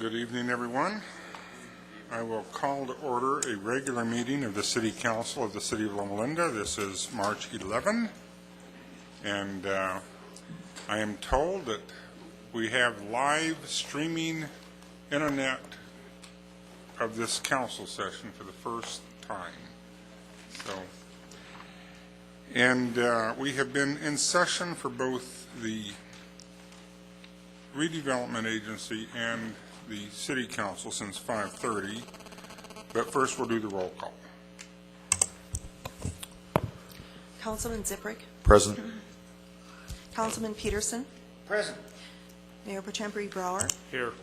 Good evening, everyone. I will call to order a regular meeting of the City Council of the City of Loma. This is March 11, and I am told that we have live streaming internet of this council session for the first time. We have been in session for both the redevelopment agency and the city council since 5:30, but first we'll do the roll call. Councilman Ziprick. Present. Councilman Peterson. Present. Mayor Pro Brower. Here.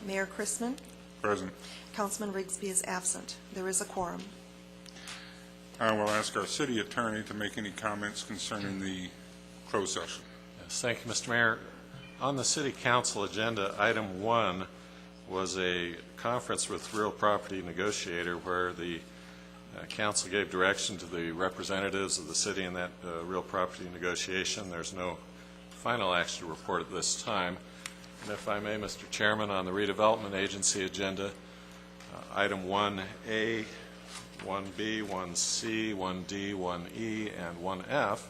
Mayor Christman. Present. Councilman Rigsby is absent. There is a quorum. I will ask our city attorney to make any comments concerning the closed session. Yes, thank you, Mr. Mayor. On the City Council agenda, item 1 was a conference with real property negotiator where the council gave direction to the representatives of the city in that real property negotiation. There's no final action to report at this time. And if I may, Mr. Chairman, on the redevelopment agency agenda, item 1A, 1B, 1C, 1D, 1E, and 1F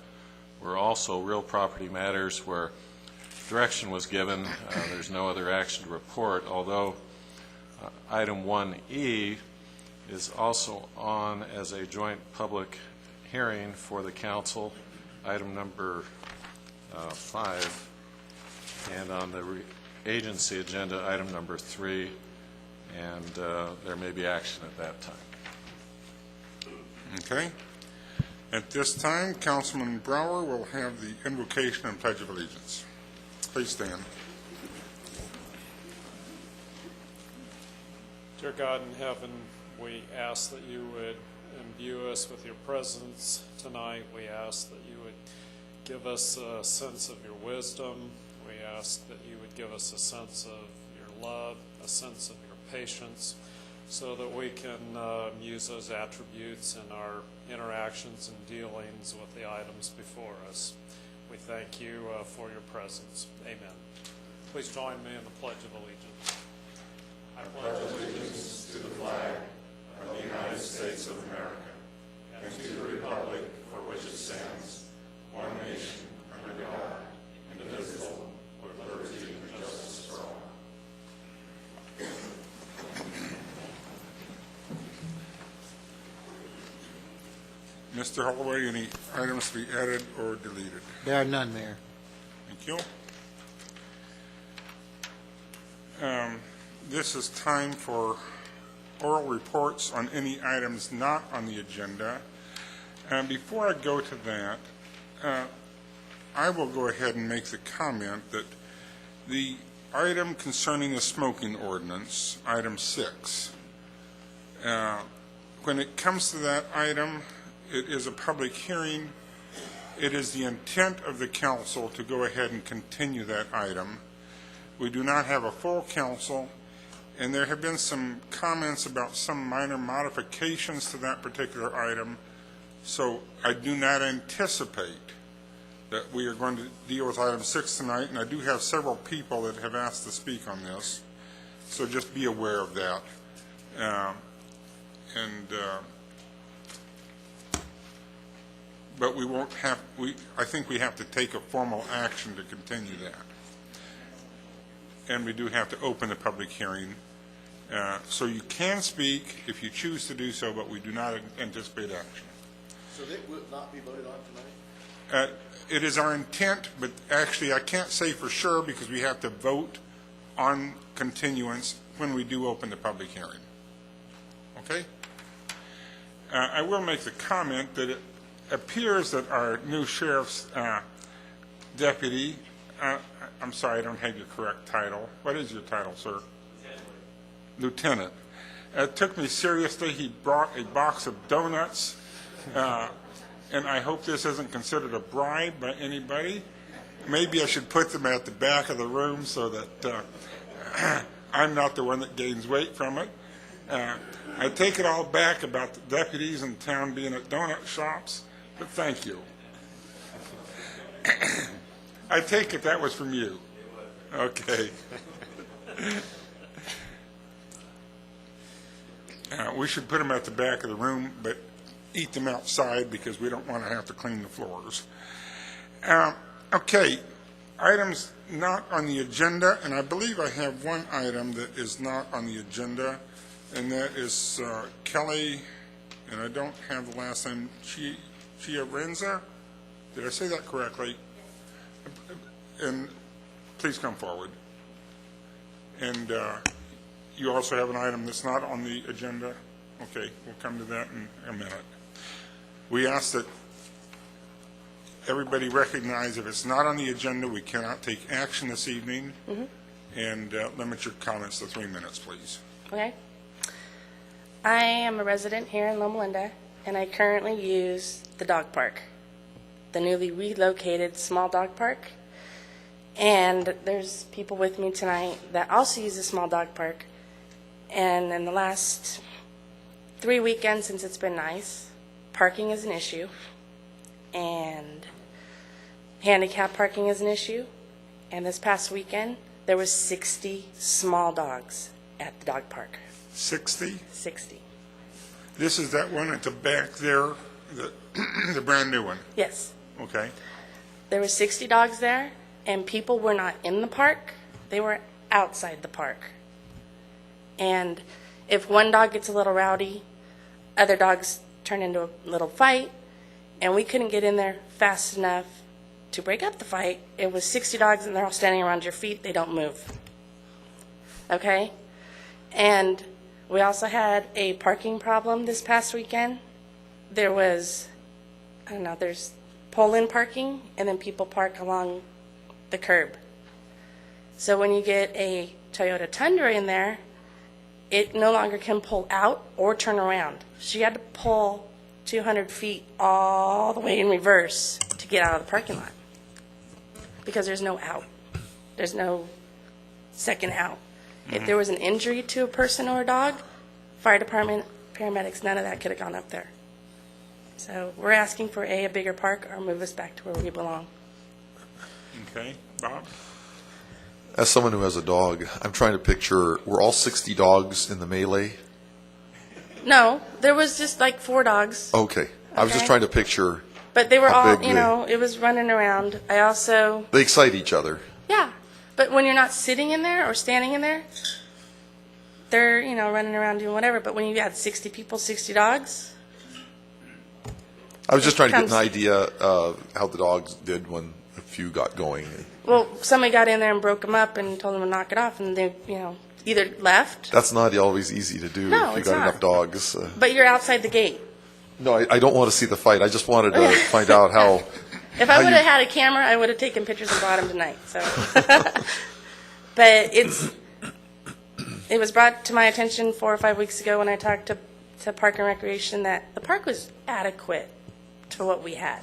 were also real property matters where direction was given. There's no other action to report, although item 1E is also on as a joint public hearing for the council, item number 5, and on the agency agenda, item number 3, and there may be action at that time. Okay. At this time, Councilman Brower will have the invocation and pledge of allegiance. Please stand. Dear God in heaven, we ask that you would imbue us with your presence tonight. We ask that you would give us a sense of your wisdom. We ask that you would give us a sense of your love, a sense of your patience, so that we can use those attributes in our interactions and dealings with the items before us. We thank you for your presence. Amen. Please join me in the Pledge of Allegiance. I pledge allegiance to the flag of the United States of America and to the republic for which it stands, one nation, under God, indivisible, with liberty and justice for all. Mr. Holloway, any items to be added or deleted? There are none, Mayor. Thank you. This is time for oral reports on any items not on the agenda. Before I go to that, I will go ahead and make the comment that the item concerning the smoking ordinance, item 6, when it comes to that item, it is a public hearing. It is the intent of the council to go ahead and continue that item. We do not have a full council, and there have been some comments about some minor modifications to that particular item, so I do not anticipate that we are going to deal with item 6 tonight, and I do have several people that have asked to speak on this, so just be aware of that. But we won't have, I think we have to take a formal action to continue that. And we do have to open the public hearing. So you can speak if you choose to do so, but we do not anticipate action. So it will not be voted on tonight? It is our intent, but actually I can't say for sure because we have to vote on continuance when we do open the public hearing. Okay? I will make the comment that it appears that our new sheriff's deputy, I'm sorry, I don't have your correct title. What is your title, sir? Lieutenant. It took me seriously. He brought a box of donuts, and I hope this isn't considered a bribe by anybody. Maybe I should put them at the back of the room so that I'm not the one that gains weight from it. I take it all back about the deputies in town being at donut shops. But thank you. I take it that was from you. Okay. We should put them at the back of the room, but eat them outside because we don't want to have to clean the floors. Okay, items not on the agenda, and I believe I have one item that is not on the agenda, and that is Kelly, and I don't have the last name, Chiarenza? Did I say that correctly? And please come forward. And you also have an item that's not on the agenda? Okay, we'll come to that in a minute. We ask that everybody recognize if it's not on the agenda, we cannot take action this evening. And limit your comments to 3 minutes, please. Okay. I am a resident here in Loma, and I currently use the dog park, the newly relocated small dog park. And there's people with me tonight that also use the small dog park. And in the last 3 weekends since it's been nice, parking is an issue, and handicap parking is an issue. And this past weekend, there was 60 small dogs at the dog park. 60? 60. This is that one at the back there, the brand new one? Yes. Okay. There were 60 dogs there, and people were not in the park. They were outside the park. And if one dog gets a little rowdy, other dogs turn into a little fight, and we couldn't get in there fast enough to break up the fight. It was 60 dogs, and they're all standing around your feet. They don't move. Okay? And we also had a parking problem this past weekend. There was, I don't know, there's pull-in parking, and then people park along the curb. So when you get a Toyota Tundra in there, it no longer can pull out or turn around. She had to pull 200 feet all the way in reverse to get out of the parking lot because there's no out. There's no second out. If there was an injury to a person or a dog, fire department, paramedics, none of that could have gone up there. So we're asking for a bigger park or move us back to where we belong. Okay. Bob? As someone who has a dog, I'm trying to picture, were all 60 dogs in the melee? No, there was just like 4 dogs. Okay. I was just Okay. trying to picture, But they were How all, big you know, it was running around. I also, they excite each other. yeah. But when you're not sitting in there or standing in there, they're, you know, running around doing whatever. But when you had 60 people, 60 dogs, I was just trying to get an Comes- idea of how the dogs did when a few got going. well, somebody got in there and broke them up and told them to knock it off, and they, you know, either left. That's not always easy to do No, if you it's got not. enough dogs. But you're outside the gate. No, I don't want to see the fight. I just wanted to find out how. If How I you- would have had a camera, I would have taken pictures and brought them tonight. So, but it was brought to my attention 4 or 5 weeks ago when I talked to Park and Recreation that the park was adequate to what we had,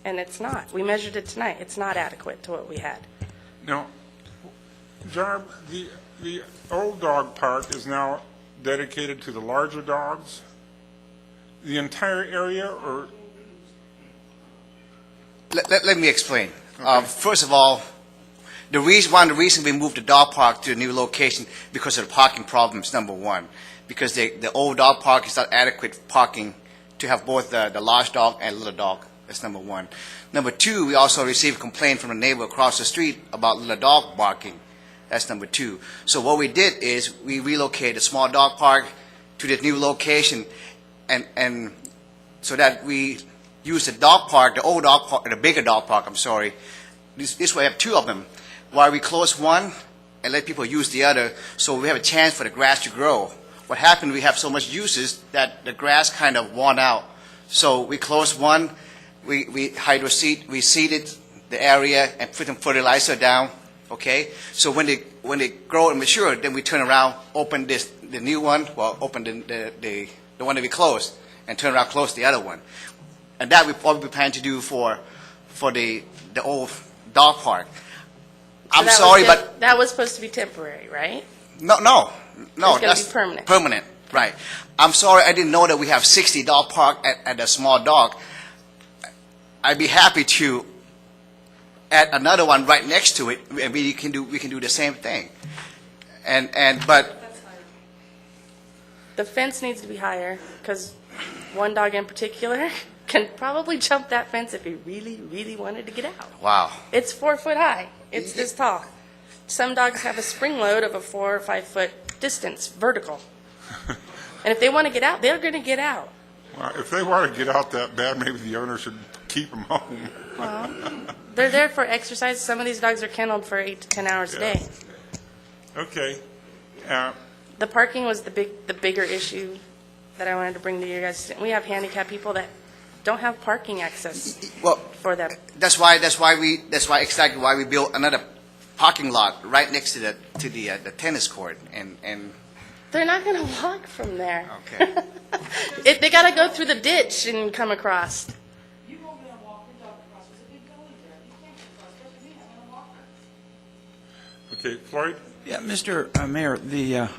and it's not. We measured it tonight. It's not adequate to what we had. Now, Jarb, the old dog park is now dedicated to the larger dogs? The entire area, or? Let me explain. First of all, one of the reasons we moved the dog park to a new location because of the parking problems, number one. Because the old dog park is not adequate parking to have both the large dog and little dog. That's number one. Number two, we also received a complaint from a neighbor across the street about little dog barking. That's number two. So what we did is we relocated the small dog park to this new location, and so that we use the dog park, the old dog park, the bigger dog park, I'm sorry. This way we have 2 of them. While we close one and let people use the other, so we have a chance for the grass to grow. What happened, we have so much uses that the grass kind of worn out. So we closed one, we seeded the area and put some fertilizer down, okay? So when they grow and mature, then we turn around, open the new one, open the one that we closed, and turn around, close the other one. And that we probably plan to do for the old dog park. So I'm that was sorry, just- but that was supposed to be temporary, right? no, It's gonna that's be permanent. Permanent, right. I'm sorry, I didn't know that we have 60 dog park at a small dog. I'd be happy to add another one right next to it, and we can do the same thing. But The fence needs to be higher, because one dog in particular can probably jump that fence if he really, really wanted to get out. Wow. It's 4 foot high. It's this tall. Some dogs have a spring load of a 4 or 5 foot distance, vertical. And if they want to get out, they're going to get out. Well, if they want to get out that bad, maybe the owner should keep them home. Well, they're there for exercise. Some of these dogs are kenneled for 8 to 10 hours a day. Okay. The parking was the bigger issue that I wanted to bring to you guys. We have handicapped people that don't have parking access Well, for them. that's exactly why we built another parking lot right next to the tennis court, and They're not going to walk from there. okay. If they got to go through the ditch and come across. You won't be able to walk your dog across. There's a big gully there. You can't get across, especially me. I'm on a walker. Okay, Floyd? Yeah, Mr. Mayor,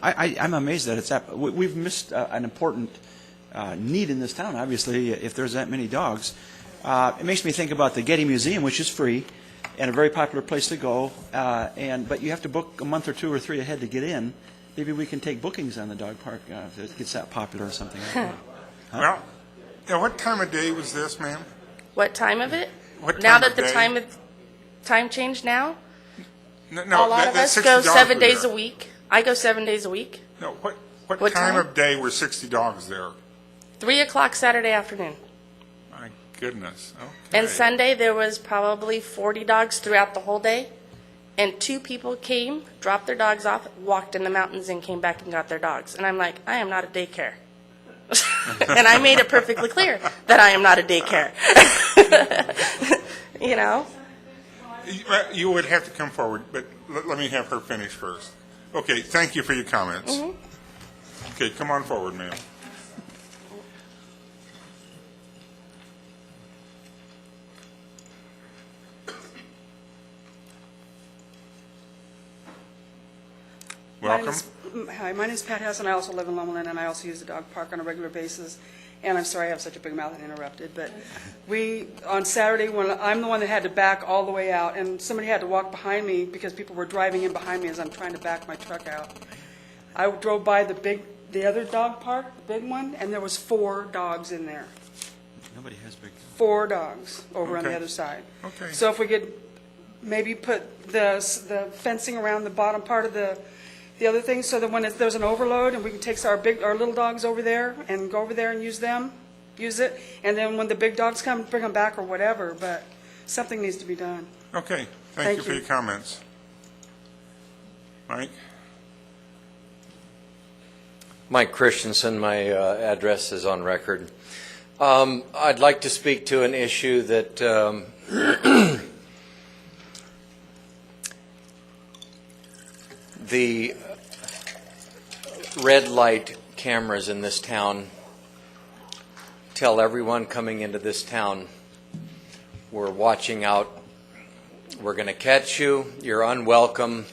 I'm amazed that it's happened. We've missed an important need in this town, obviously, if there's that many dogs. It makes me think about the Getty Museum, which is free and a very popular place to go, but you have to book a month or 2 or 3 ahead to get in. Maybe we can take bookings on the dog park if it gets that popular or something like that. Well, yeah, what time of day was this, ma'am? What time of it? What Now time that of the day? time changed now? No, A lot of that us 60 go dogs 7 were days there. a week. I go 7 days a week. No, what What time time? of day were 60 dogs there? 3 o'clock Saturday afternoon. My goodness. Okay. And Sunday, there was probably 40 dogs throughout the whole day. And 2 people came, dropped their dogs off, walked in the mountains, and came back and got their dogs. And I'm like, I am not a daycare. And I made it perfectly clear that I am not a daycare. You know? You would have to come forward, but let me have her finish first. Okay, thank you for your comments. Okay, come on forward, ma'am. Welcome. Hi, my name's Pat Hess, and I also live in Loma, and I also use the dog park on a regular basis. And I'm sorry I have such a big mouth and interrupted, but on Saturday, when I'm the one that had to back all the way out, and somebody had to walk behind me because people were driving in behind me as I'm trying to back my truck out. I drove by the other dog park, the big one, and there was 4 dogs in there. Nobody has big. 4 dogs over on the Okay. other side. Okay. So if we could maybe put the fencing around the bottom part of the other thing, so that when there's an overload, and we can take our little dogs over there and go over there and use it, and then when the big dogs come, bring them back or whatever, but something needs to be done. Okay, thank Thank you for you. your comments. Mike? Mike Christensen, my address is on record. I'd like to speak to an issue that the red light cameras in this town tell everyone coming into this town, we're watching out, we're going to catch you, you're unwelcome.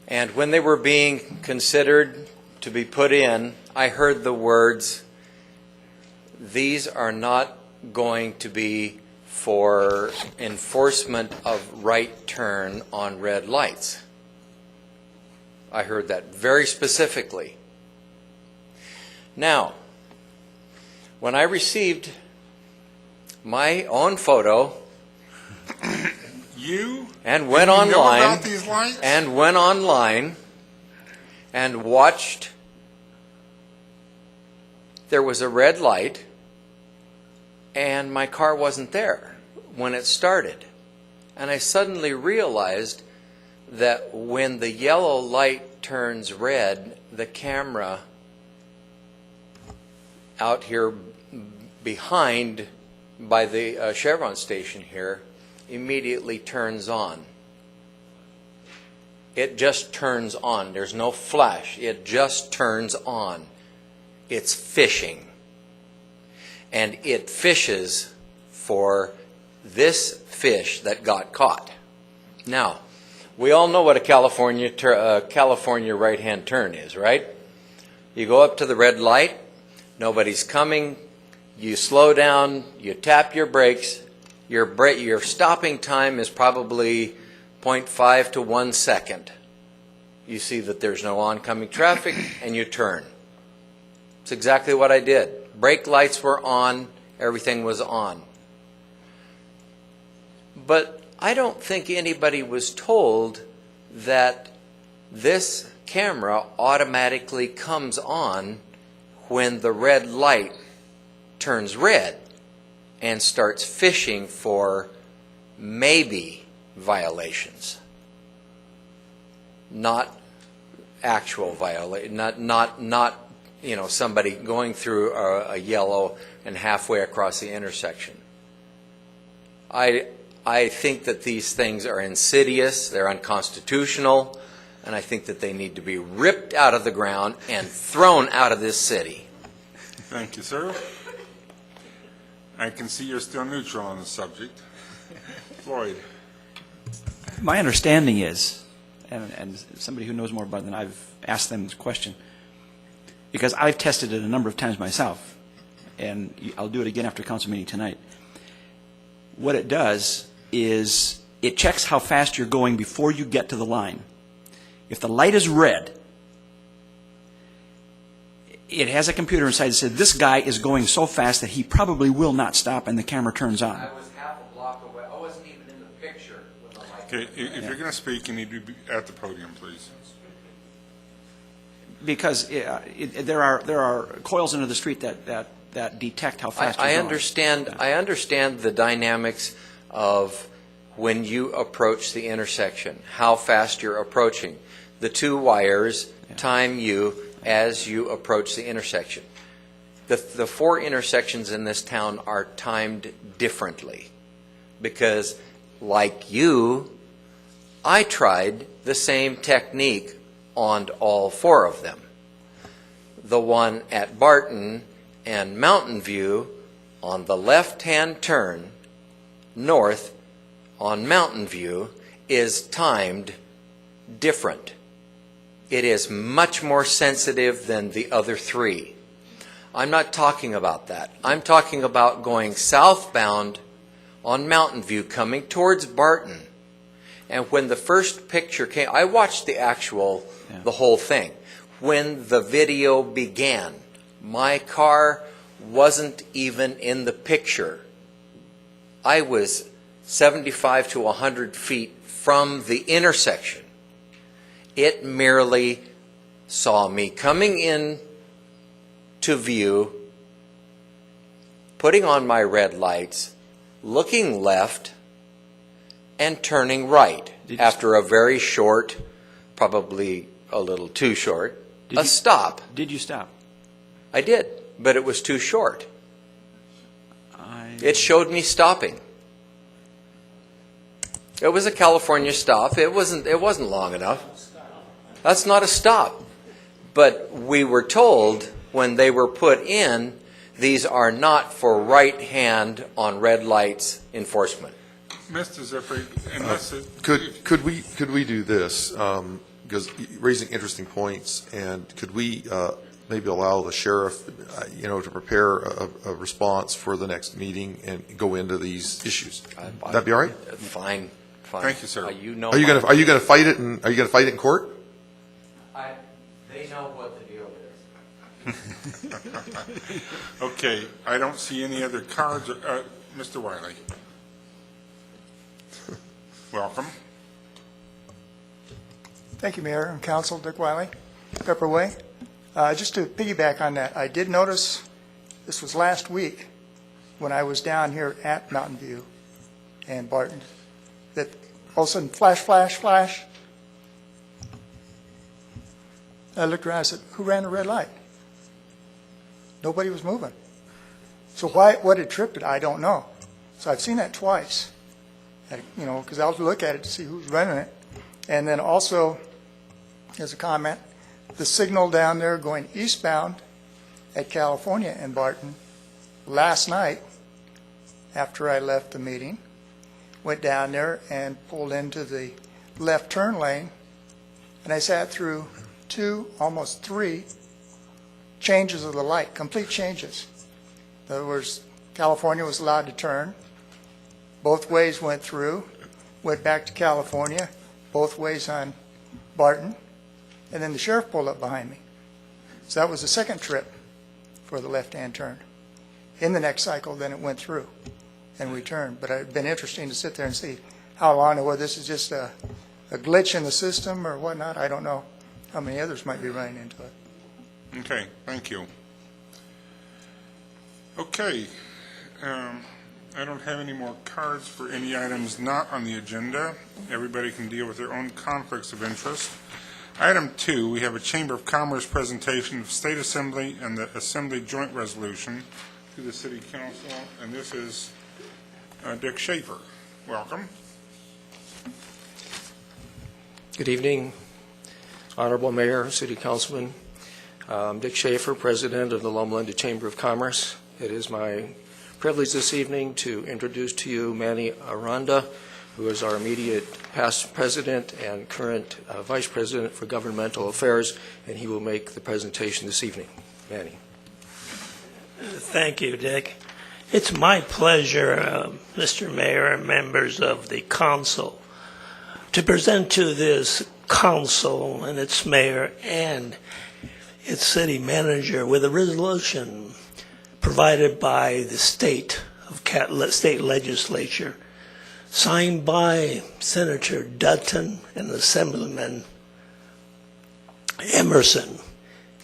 And when they were being considered to be put in, I heard the words, these are not going to be for enforcement of right turn on red lights. I heard that very specifically. Now, when I received my own photo You? and went You know online about these lights? and watched, there was a red light and my car wasn't there when it started. And I suddenly realized that when the yellow light turns red, the camera out here behind by the Chevron station here immediately turns on. It just turns on. There's no flash. It just turns on. It's fishing. And it fishes for this fish that got caught. Now, we all know what a California right-hand turn is, right? You go up to the red light, nobody's coming, you slow down, you tap your brakes, your stopping time is probably 0.5 to 1 second. You see that there's no oncoming traffic and you turn. It's exactly what I did. Brake lights were on, everything was on. But I don't think anybody was told that this camera automatically comes on when the red light turns red and starts fishing for maybe violations. Not actual violation, not somebody going through a yellow and halfway across the intersection. I think that these things are insidious, they're unconstitutional, and I think that they need to be ripped out of the ground and thrown out of this city. Thank you, sir. I can see you're still neutral on the subject. Floyd. My understanding is, and somebody who knows more about it than I've asked them this question, because I've tested it a number of times myself, and I'll do it again after council meeting tonight. What it does is it checks how fast you're going before you get to the line. If the light is red, it has a computer inside that says this guy is going so fast that he probably will not stop, and the camera turns on. I was half a block away. I wasn't even in the picture when the light. Okay, if you're going to speak, you need to be at the podium, please. Because there are coils into the street that detect how fast you're I going. understand the dynamics of when you approach the intersection, how fast you're approaching. The two wires time you as you approach the intersection. The four intersections in this town are timed differently because, like you, I tried the same technique on all four of them. The one at Barton and Mountain View on the left-hand turn north on Mountain View is timed different. It is much more sensitive than the other three. I'm not talking about that. I'm talking about going southbound on Mountain View coming towards Barton. And when the first picture came, I watched the whole thing. When the video began, my car wasn't even in the picture. I was 75 to 100 feet from the intersection. It merely saw me coming in to view, putting on my red lights, looking left, and turning right after a very short, probably a little too short, stop. Did you stop? I did, but it was too short. It showed me stopping. It was a California stop. It wasn't long enough. That's not a stop. But we were told when they were put in, these are not for right hand on red lights enforcement. Mr. Zipper, unless it... Could we do this? Because raising interesting points, and could we maybe allow the sheriff, to prepare a response for the next meeting and go into these issues? Would that be all right? Fine. Thank you, sir. Are you going to fight it? Are you going to fight it in court? They know what the deal is. Okay, I don't see any other cards. Mr. Wiley. Welcome. Thank you, Mayor and Council. Dick Wiley, Pepper Way. Just to piggyback on that, I did notice, this was last week, when I was down here at Mountain View and Barton, that all of a sudden, flash, flash, flash. I looked around and said, who ran the red light? Nobody was moving. So what had tripped it, I don't know. So I've seen that twice, because I'll look at it to see who's running it. And then also, as a comment, the signal down there going eastbound at California and Barton last night, after I left the meeting, went down there and pulled into the left turn lane, and I sat through 2, almost 3 changes of the light, complete changes. In other words, California was allowed to turn. Both ways went through, went back to California, both ways on Barton, and then the sheriff pulled up behind me. So that was the second trip. for the left-hand turn. In the next cycle, then it went through, and we turned. But it'd been interesting to sit there and see how long, whether this is just a glitch in the system or whatnot. I don't know how many others might be running into it. Okay, thank you. Okay, I don't have any more cards for any items not on the agenda. Everybody can deal with their own conflicts of interest. Item 2, we have a Chamber of Commerce presentation of State Assembly and the Assembly Joint Resolution to the City Council, and this is Dick Schaefer. Welcome. Good evening, Honorable Mayor, City Councilman. Dick Schaefer, President of the Loma Linda Chamber of Commerce. It is my privilege this evening to introduce to you Manny Aranda, who is our immediate past president and current vice president for governmental affairs, and he will make the presentation this evening. Manny. Thank you, Dick. It's my pleasure, Mr. Mayor and members of the council, to present to this council and its mayor and its city manager with a resolution provided by the state legislature, signed by Senator Dutton and Assemblyman Emerson.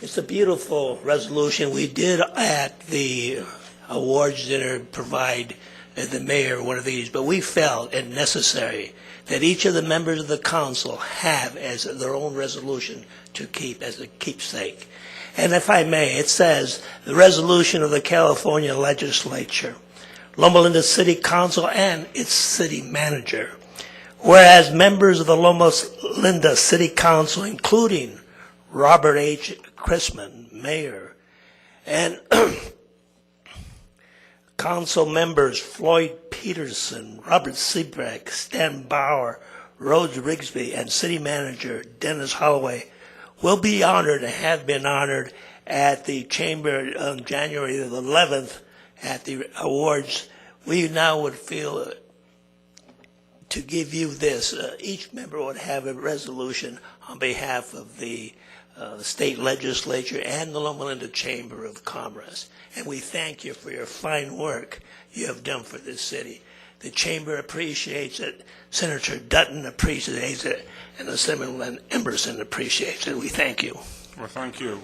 It's a beautiful resolution. We did at the awards dinner provide the mayor one of these, but we felt it necessary that each of the members of the council have as their own resolution to keep as a keepsake. And if I may, it says, the resolution of the California legislature, Loma Linda City Council and its city manager. Whereas members of the Loma Linda City Council, including Robert H. Chrisman, mayor, and council members Floyd Peterson, Robert Seabreck, Stan Bauer, Rose Rigsby, and city manager Dennis Holloway will be honored and have been honored at the Chamber on January the 11th at the awards. We now would feel to give you this. Each member would have a resolution on behalf of the state legislature and the Loma Linda Chamber of Commerce. And we thank you for your fine work you have done for this city. The Chamber appreciates it, Senator Dutton appreciates it, and Assemblyman Emerson appreciates it. We thank you. Well, thank you.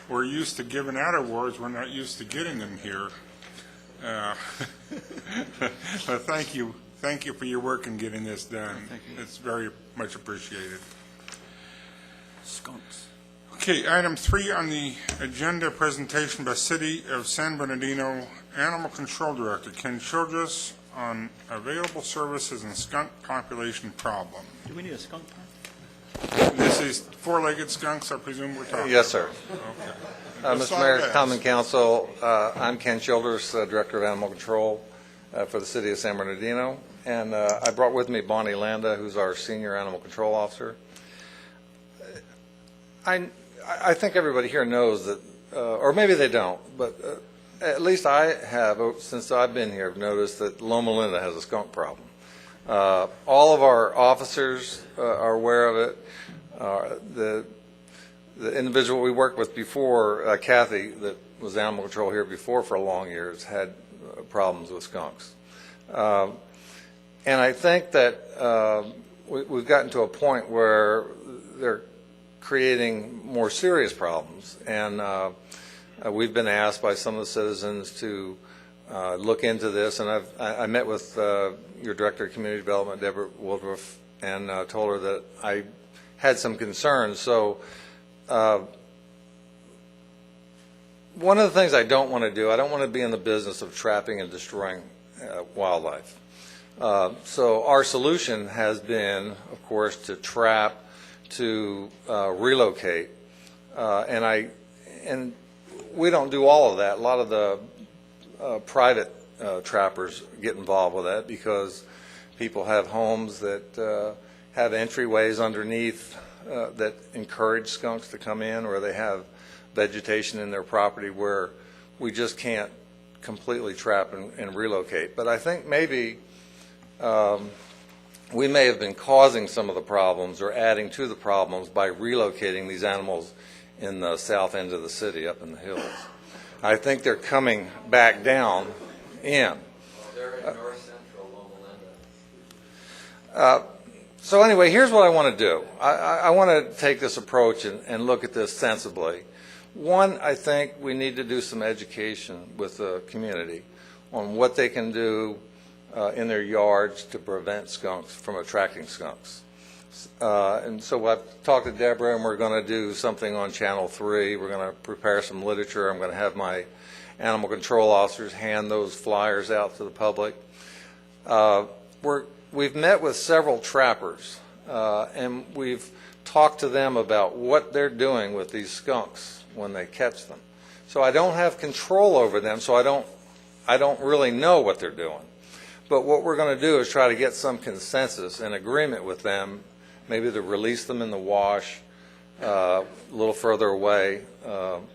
We're used to giving out awards. We're not used to getting them here. But thank you. Thank you for your work in getting this done. It's very much appreciated. Skunks. Okay, item 3 on the agenda, presentation by City of San Bernardino Animal Control Director Ken Childress on available services and skunk population problem. Do we need a skunk park? This is four-legged skunks, I presume we're talking Yes, sir. about. Okay. Mr. Mayor, Common Council, I'm Ken Childress, Director of Animal Control for the City of San Bernardino, and I brought with me Bonnie Landa, who's our Senior Animal Control Officer. I think everybody here knows that, or maybe they don't, but at least I have, since I've been here, noticed that Loma Linda has a skunk problem. All of our officers are aware of it. The individual we worked with before, Kathy, that was animal control here before for long years, had problems with skunks. And I think that we've gotten to a point where they're creating more serious problems, and we've been asked by some of the citizens to look into this, and I met with your Director of Community Development, Deborah Woodruff, and told her that I had some concerns. So one of the things I don't want to do, I don't want to be in the business of trapping and destroying wildlife. So our solution has been, of course, to trap, to relocate, and we don't do all of that. A lot of the private trappers get involved with that because people have homes that have entryways underneath that encourage skunks to come in, or they have vegetation in their property where we just can't completely trap and relocate. But I think maybe we may have been causing some of the problems or adding to the problems by relocating these animals in the south end of the city up in the hills. I think they're coming back down in. They're in north central Loma Linda. So anyway, here's what I want to do. I want to take this approach and look at this sensibly. One, I think we need to do some education with the community on what they can do in their yards to prevent skunks from attracting skunks. And so I've talked to Deborah, and we're going to do something on Channel 3. We're going to prepare some literature. I'm going to have my animal control officers hand those flyers out to the public. We've met with several trappers, and we've talked to them about what they're doing with these skunks when they catch them. So I don't have control over them, so I don't really know what they're doing. But what we're going to do is try to get some consensus and agreement with them, maybe to release them in the wash a little further away,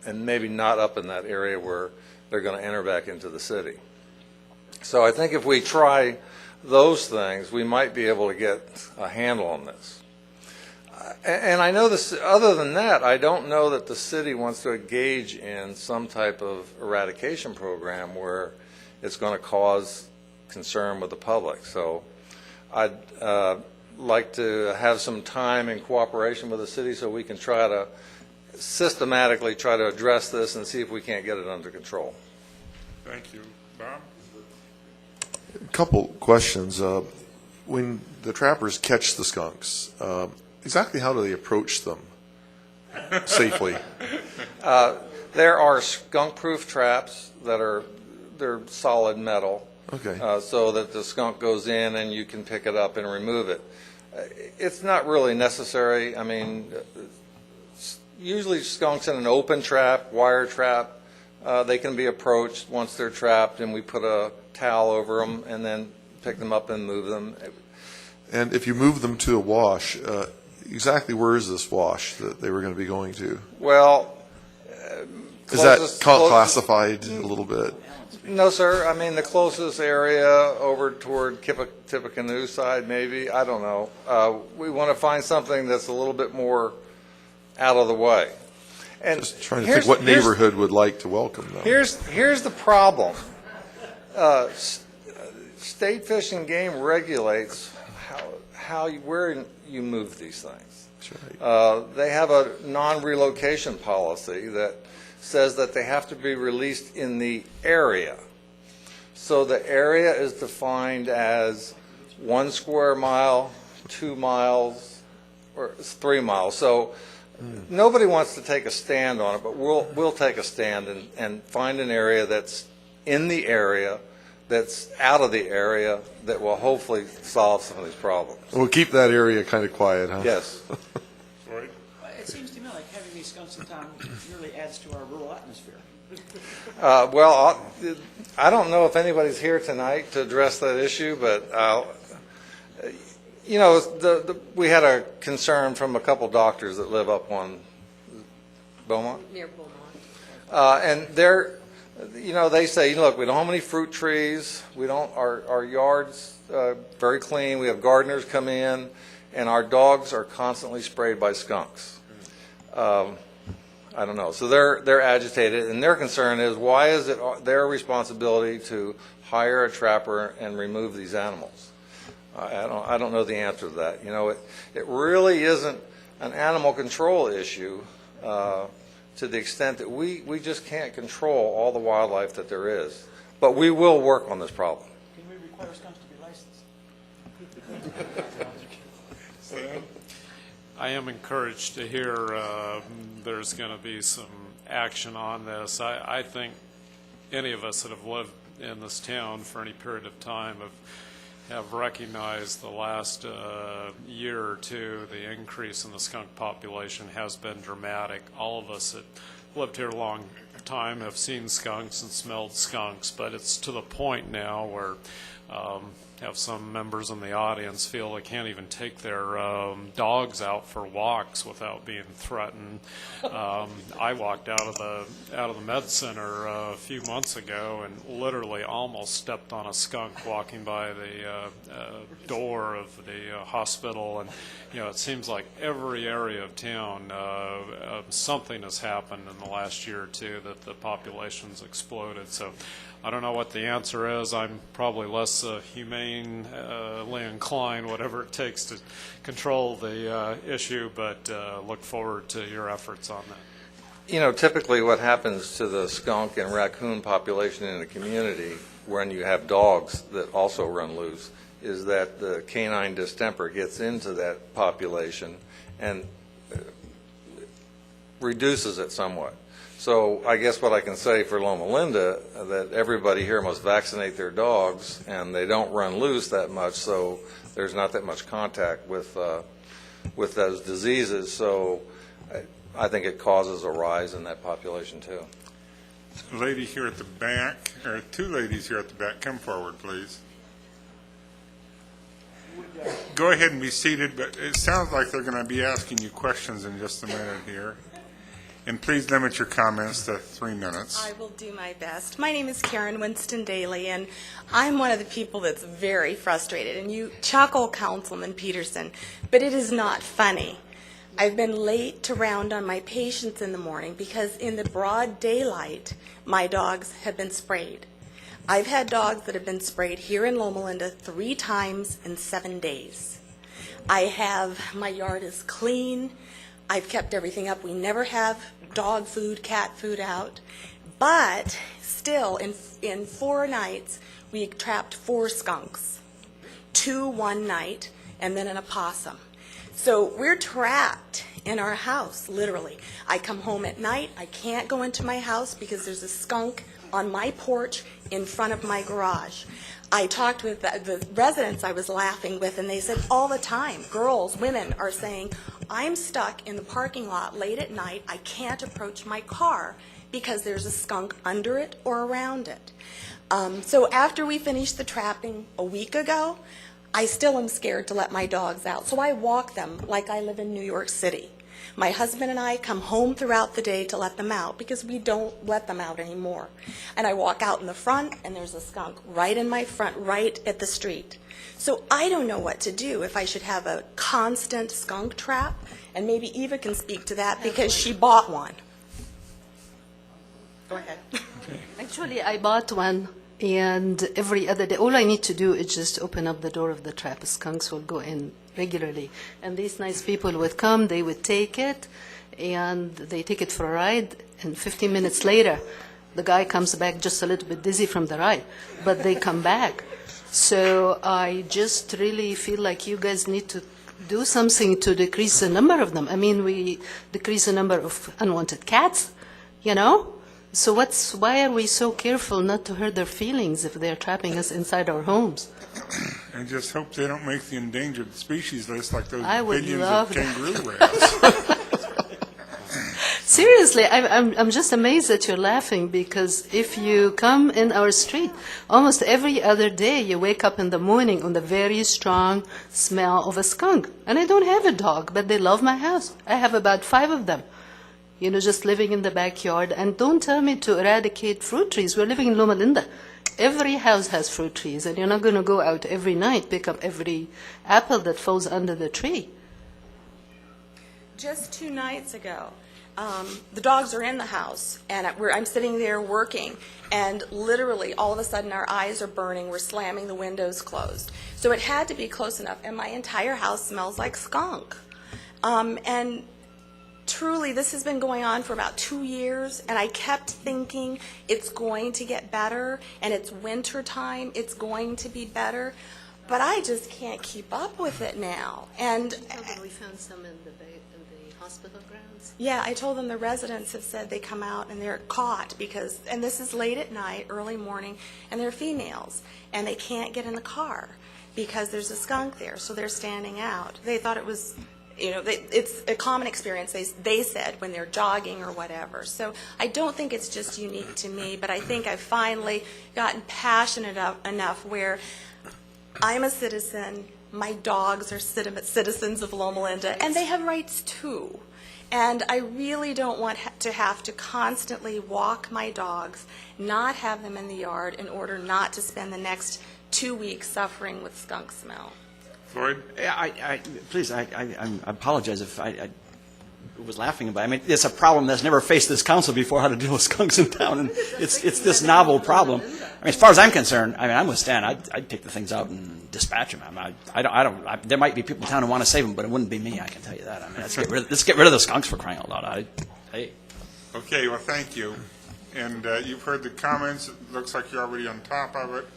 and maybe not up in that area where they're going to enter back into the city. So I think if we try those things, we might be able to get a handle on this. And I know this, other than that, I don't know that the city wants to engage in some type of eradication program where it's going to cause concern with the public. So I'd like to have some time in cooperation with the city so we can try to systematically try to address this and see if we can't get it under control. Thank you. Bob? A couple questions. When the trappers catch the skunks, exactly how do they approach them safely? There are skunk-proof traps they're solid metal. Okay. So that the skunk goes in and you can pick it up and remove it. It's not really necessary. I mean, usually skunks in an open trap, wire trap, they can be approached once they're trapped, and we put a towel over them and then pick them up and move them. And if you move them to a wash, exactly where is this wash that they were going to be going to? Well, is that classified a little bit? No, sir. I mean, the closest area over toward Tippecanoe side, maybe. I don't know. We want to find something that's a little bit more out of the way. And just trying to think what neighborhood would like to welcome them. Here's the problem. State Fish and Game regulates where you move these things. That's right. They have a non-relocation policy that says that they have to be released in the area. So the area is defined as 1 square mile, 2 miles, or 3 miles. So nobody wants to take a stand on it, but we'll take a stand and find an area that's in the area, that's out of the area, that will hopefully solve some of these problems. We'll keep that area kind of quiet, huh? Yes. Right. It seems to me like having these skunks in town really adds to our rural atmosphere. Well, I don't know if anybody's here tonight to address that issue, but you know, we had a concern from a couple doctors that live up on Beaumont. Near Beaumont. And they're, you know, they say, look, we don't have any fruit trees. We don't. Our yards very clean. We have gardeners come in, and our dogs are constantly sprayed by skunks. I don't know. So they're agitated, and their concern is, why is it their responsibility to hire a trapper and remove these animals? I don't know the answer to that. You know, it really isn't an animal control issue to the extent that we just can't control all the wildlife that there is. But we will work on this problem. Can we require skunks to be licensed? I am encouraged to hear there's going to be some action on this. I think any of us that have lived in this town for any period of time have recognized the last year or two the increase in the skunk population has been dramatic. All of us that lived here a long time have seen skunks and smelled skunks, but it's to the point now where have some members in the audience feel they can't even take their dogs out for walks without being threatened. I walked out of the med center a few months ago and literally almost stepped on a skunk walking by the door of the hospital. And it seems like every area of town, something has happened in the last year or two that the population's exploded. So I don't know what the answer is. I'm probably less humanely inclined, whatever it takes to control the issue, but look forward to your efforts on that. Typically what happens to the skunk and raccoon population in a community when you have dogs that also run loose is that the canine distemper gets into that population and reduces it somewhat. So I guess what I can say for Loma Linda, that everybody here must vaccinate their dogs, and they don't run loose that much, so there's not that much contact with those diseases. So I think it causes a rise in that population too. Lady here at the back, or two ladies here at the back, come forward, please. Go ahead and be seated, but it sounds like they're going to be asking you questions in just a minute here. And please limit your comments to 3 minutes. I will do my best. My name is Karen Winston-Daly, and I'm one of the people that's very frustrated. And you chuckle, Councilman Peterson, but it is not funny. I've been late to round on my patients in the morning because in the broad daylight, my dogs have been sprayed. I've had dogs that have been sprayed here in Loma Linda 3 times in 7 days. My yard is clean. I've kept everything up. We never have dog food, cat food out. But still, in 4 nights, we trapped 4 skunks. 2 one night, and then an opossum. So we're trapped in our house, literally. I come home at night. I can't go into my house because there's a skunk on my porch in front of my garage. I talked with the residents I was laughing with, and they said all the time, girls, women are saying, I'm stuck in the parking lot late at night. I can't approach my car because there's a skunk under it or around it. So after we finished the trapping a week ago, I still am scared to let my dogs out. So I walk them like I live in New York City. My husband and I come home throughout the day to let them out because we don't let them out anymore. And I walk out in the front, and there's a skunk right in my front, right at the street. So I don't know what to do, if I should have a constant skunk trap, and maybe Eva can speak to that because she bought one. Go ahead. Actually, I bought one, and every other day, all I need to do is just open up the door of the trap. Skunks will go in regularly. And these nice people would come, they would take it, and they take it for a ride, and 15 minutes later, the guy comes back just a little bit dizzy from the ride, but they come back. So I just really feel like you guys need to do something to decrease the number of them. I mean, we decrease the number of unwanted cats, So why are we so careful not to hurt their feelings if they're trapping us inside our homes? I just hope they don't make the endangered species list like those I would billions love of kangaroo rats. Seriously, I'm just amazed that you're laughing, because if you come in our street, almost every other day you wake up in the morning on the very strong smell of a skunk. And I don't have a dog, but they love my house. I have about 5 of them, just living in the backyard. And don't tell me to eradicate fruit trees. We're living in Loma Linda. Every house has fruit trees, and you're not going to go out every night, pick up every apple that falls under the tree. Just 2 nights ago, the dogs are in the house, and I'm sitting there working, and literally all of a sudden our eyes are burning. We're slamming the windows closed. So it had to be close enough, and my entire house smells like skunk. And truly, this has been going on for about 2 years, and I kept thinking it's going to get better, and it's winter time, it's going to be better, but I just can't keep up with it now. And We found some in the hospital grounds. yeah, I told them the residents have said they come out and they're caught and this is late at night, early morning, and they're females, and they can't get in the car because there's a skunk there, so they're standing out. They thought it was, it's a common experience, they said, when they're jogging or whatever. So I don't think it's just unique to me, but I think I've finally gotten passionate enough where I'm a citizen, my dogs are citizens of Loma Linda, and they have rights too. And I really don't want to have to constantly walk my dogs, not have them in the yard in order not to spend the next 2 weeks suffering with skunk smell. Floyd? Please, I apologize if I was laughing about it. I mean, it's a problem that's never faced this council before, how to deal with skunks in town, and it's this novel problem. I mean, as far as I'm concerned, I mean, I'm with Stan. I'd take the things out and dispatch them. I don't. There might be people in town who want to save them, but it wouldn't be me. I can tell you that. I mean, let's get rid of the skunks for crying out loud. Hey. Okay, well, thank you. And you've heard the comments. It looks like you're already on top of it.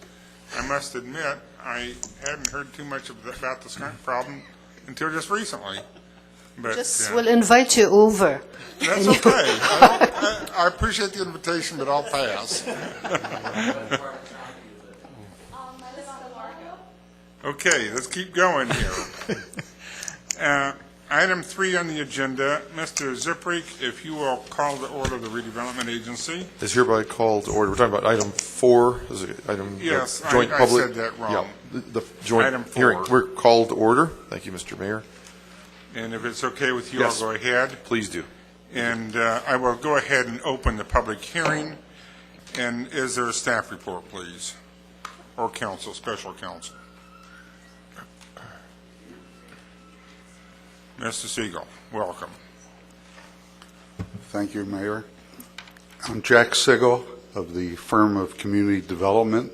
I must admit, I hadn't heard too much about the skunk problem until just recently. But, Just will invite you over. That's okay. I appreciate the invitation, but I'll pass. Okay, let's keep going here. Item 3 on the agenda, Mr. Ziprick, if you will call to order the redevelopment agency. Is hereby called to order. We're talking about item 4. Is it item Yes, joint I public? said that wrong. Yeah, the joint Item 4. hearing. We're called to order. Thank you, Mr. Mayor. And if it's okay with you, Yes. I'll go ahead. Please do. And I will go ahead and open the public hearing. And is there a staff report, please? Or council, special counsel? Mr. Siegel, welcome. Thank you, Mayor. I'm Jack Siegel of the firm of Community Development.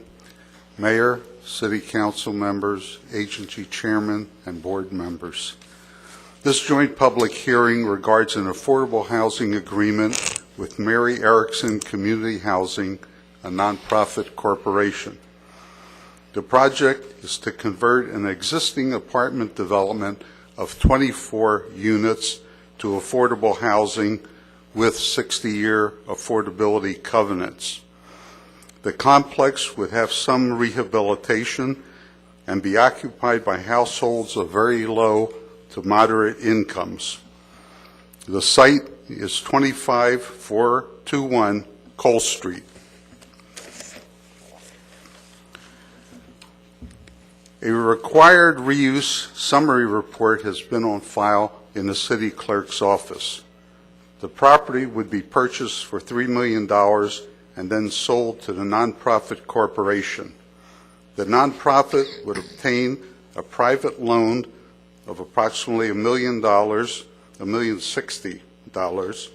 Mayor, City Council members, agency chairman, and board members. This joint public hearing regards an affordable housing agreement with Mary Erickson Community Housing, a nonprofit corporation. The project is to convert an existing apartment development of 24 units to affordable housing with 60-year affordability covenants. The complex would have some rehabilitation and be occupied by households of very low to moderate incomes. The site is 25421 Cole Street. A required reuse summary report has been on file in the city clerk's office. The property would be purchased for $3 million and then sold to the nonprofit corporation. The nonprofit would obtain a private loan of approximately $1 million, $1,060,000.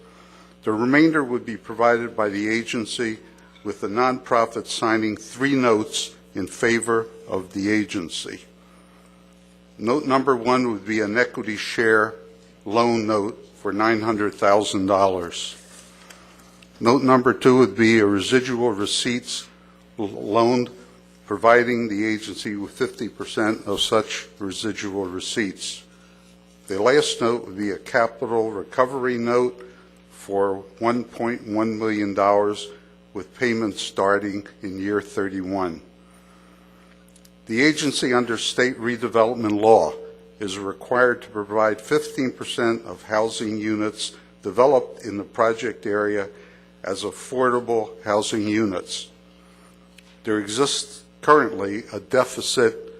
The remainder would be provided by the agency, with the nonprofit signing 3 notes in favor of the agency. Note number 1 would be an equity share loan note for $900,000. Note number 2 would be a residual receipts loan, providing the agency with 50% of such residual receipts. The last note would be a capital recovery note for $1.1 million, with payments starting in year 31. The agency, under state redevelopment law, is required to provide 15% of housing units developed in the project area as affordable housing units. There exists currently a deficit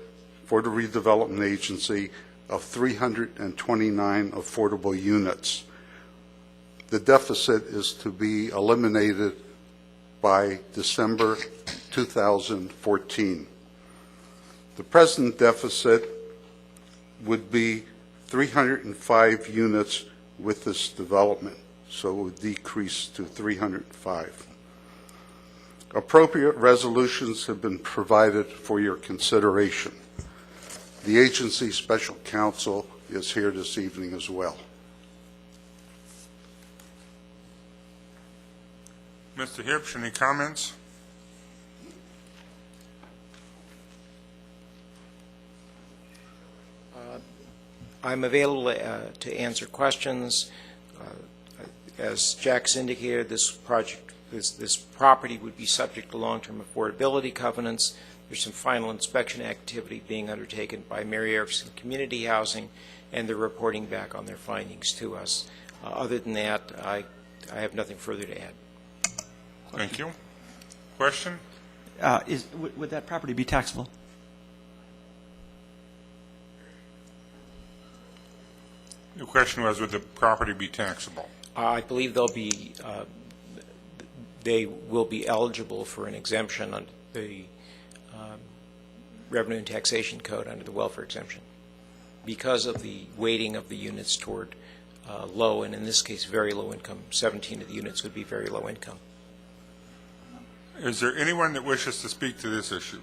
for the redevelopment agency of 329 affordable units. The deficit is to be eliminated by December 2014. The present deficit would be 305 units with this development, so it would decrease to 305. Appropriate resolutions have been provided for your consideration. The agency special counsel is here this evening as well. Mr. Hibbs, any comments? I'm available to answer questions. As Jack's indicated, this property would be subject to long-term affordability covenants. There's some final inspection activity being undertaken by Mary Erickson Community Housing, and they're reporting back on their findings to us. Other than that, I have nothing further to add. Thank you. Question? Would that property be taxable? The question was, would the property be taxable? I believe they will be eligible for an exemption on the Revenue and Taxation Code under the welfare exemption because of the weighting of the units toward low, and in this case, very low income. 17 of the units would be very low income. Is there anyone that wishes to speak to this issue?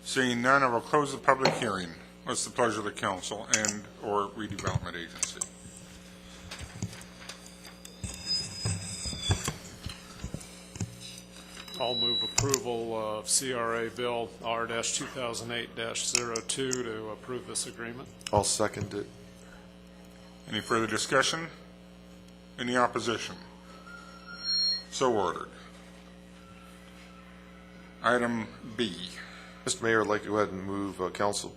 Seeing none, I will close the public hearing. What's the pleasure of the council and/or redevelopment agency? I'll move approval of CRA Bill R-2008-02 to approve this agreement. I'll second it. Any further discussion? Any opposition? So ordered. Item B. Mr. Mayor, I'd like to go ahead and move Council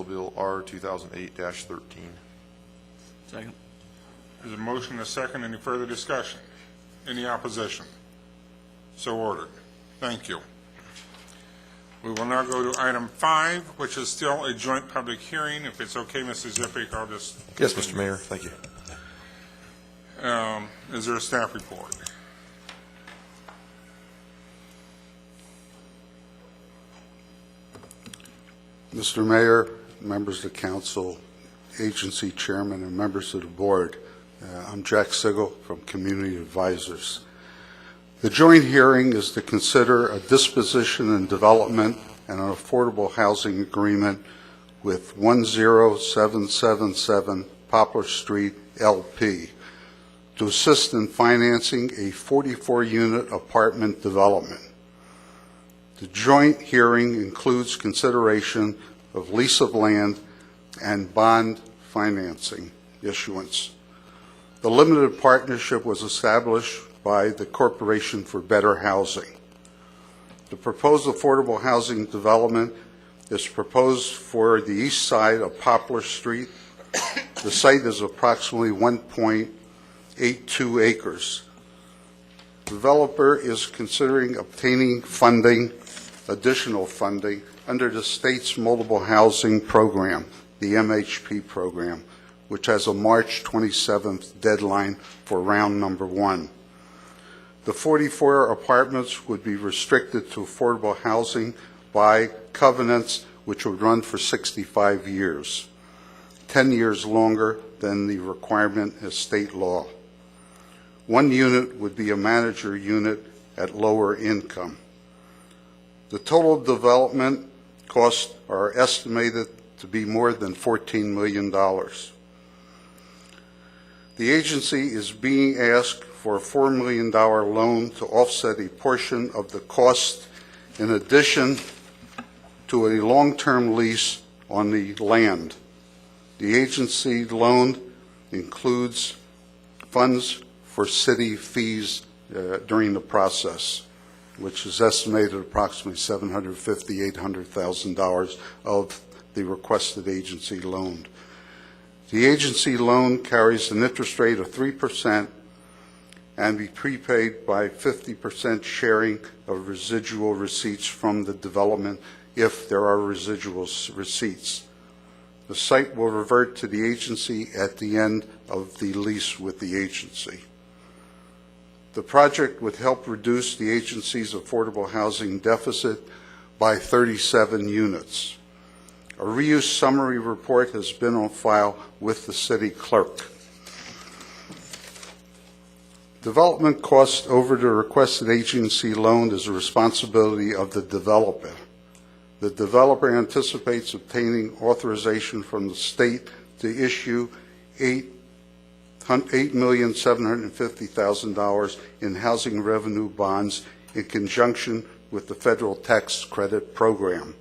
Bill R 2008-13. Second. There's a motion and a second. Any further discussion? Any opposition? So ordered. Thank you. We will now go to item 5, which is still a joint public hearing. If it's okay, Mr. Zippik, I'll just... Yes, Mr. Mayor. Thank you. Is there a staff report? Mr. Mayor, members of the council, agency chairman, and members of the board, I'm Jack Sigel from Community Advisors. The joint hearing is to consider a disposition and development and an affordable housing agreement with 10777 Poplar Street, LP, to assist in financing a 44-unit apartment development. The joint hearing includes consideration of lease of land and bond financing issuance. The limited partnership was established by the Corporation for Better Housing. The proposed affordable housing development is proposed for the east side of Poplar Street. The site is approximately 1.82 acres. The developer is considering obtaining funding, additional funding, under the state's multiple housing program, the MHP program, which has a March 27th deadline for round number 1. The 44 apartments would be restricted to affordable housing by covenants which would run for 65 years, 10 years longer than the requirement as state law. One unit would be a manager unit at lower income. The total development costs are estimated to be more than $14 million. The agency is being asked for a $4 million loan to offset a portion of the cost in addition to a long-term lease on the land. The agency loan includes funds for city fees during the process, which is estimated approximately $750,000 to $800,000 of the requested agency loan. The agency loan carries an interest rate of 3% and be prepaid by 50% sharing of residual receipts from the development if there are residual receipts. The site will revert to the agency at the end of the lease with the agency. The project would help reduce the agency's affordable housing deficit by 37 units. A reuse summary report has been on file with the city clerk. Development cost over the requested agency loan is the responsibility of the developer. The developer anticipates obtaining authorization from the state to issue $8,750,000 in housing revenue bonds in conjunction with the federal tax credit program.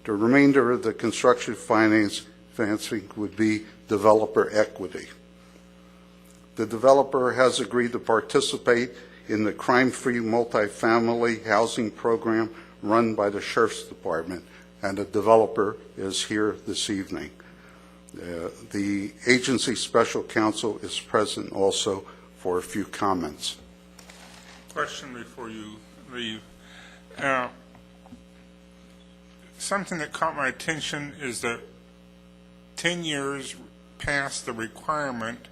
The remainder of the construction financing would be developer equity. The developer has agreed to participate in the crime-free multifamily housing program run by the Sheriff's Department, and the developer is here this evening. The agency special counsel is present also for a few comments. Question before you leave. Something that caught my attention is that 10 years past the requirement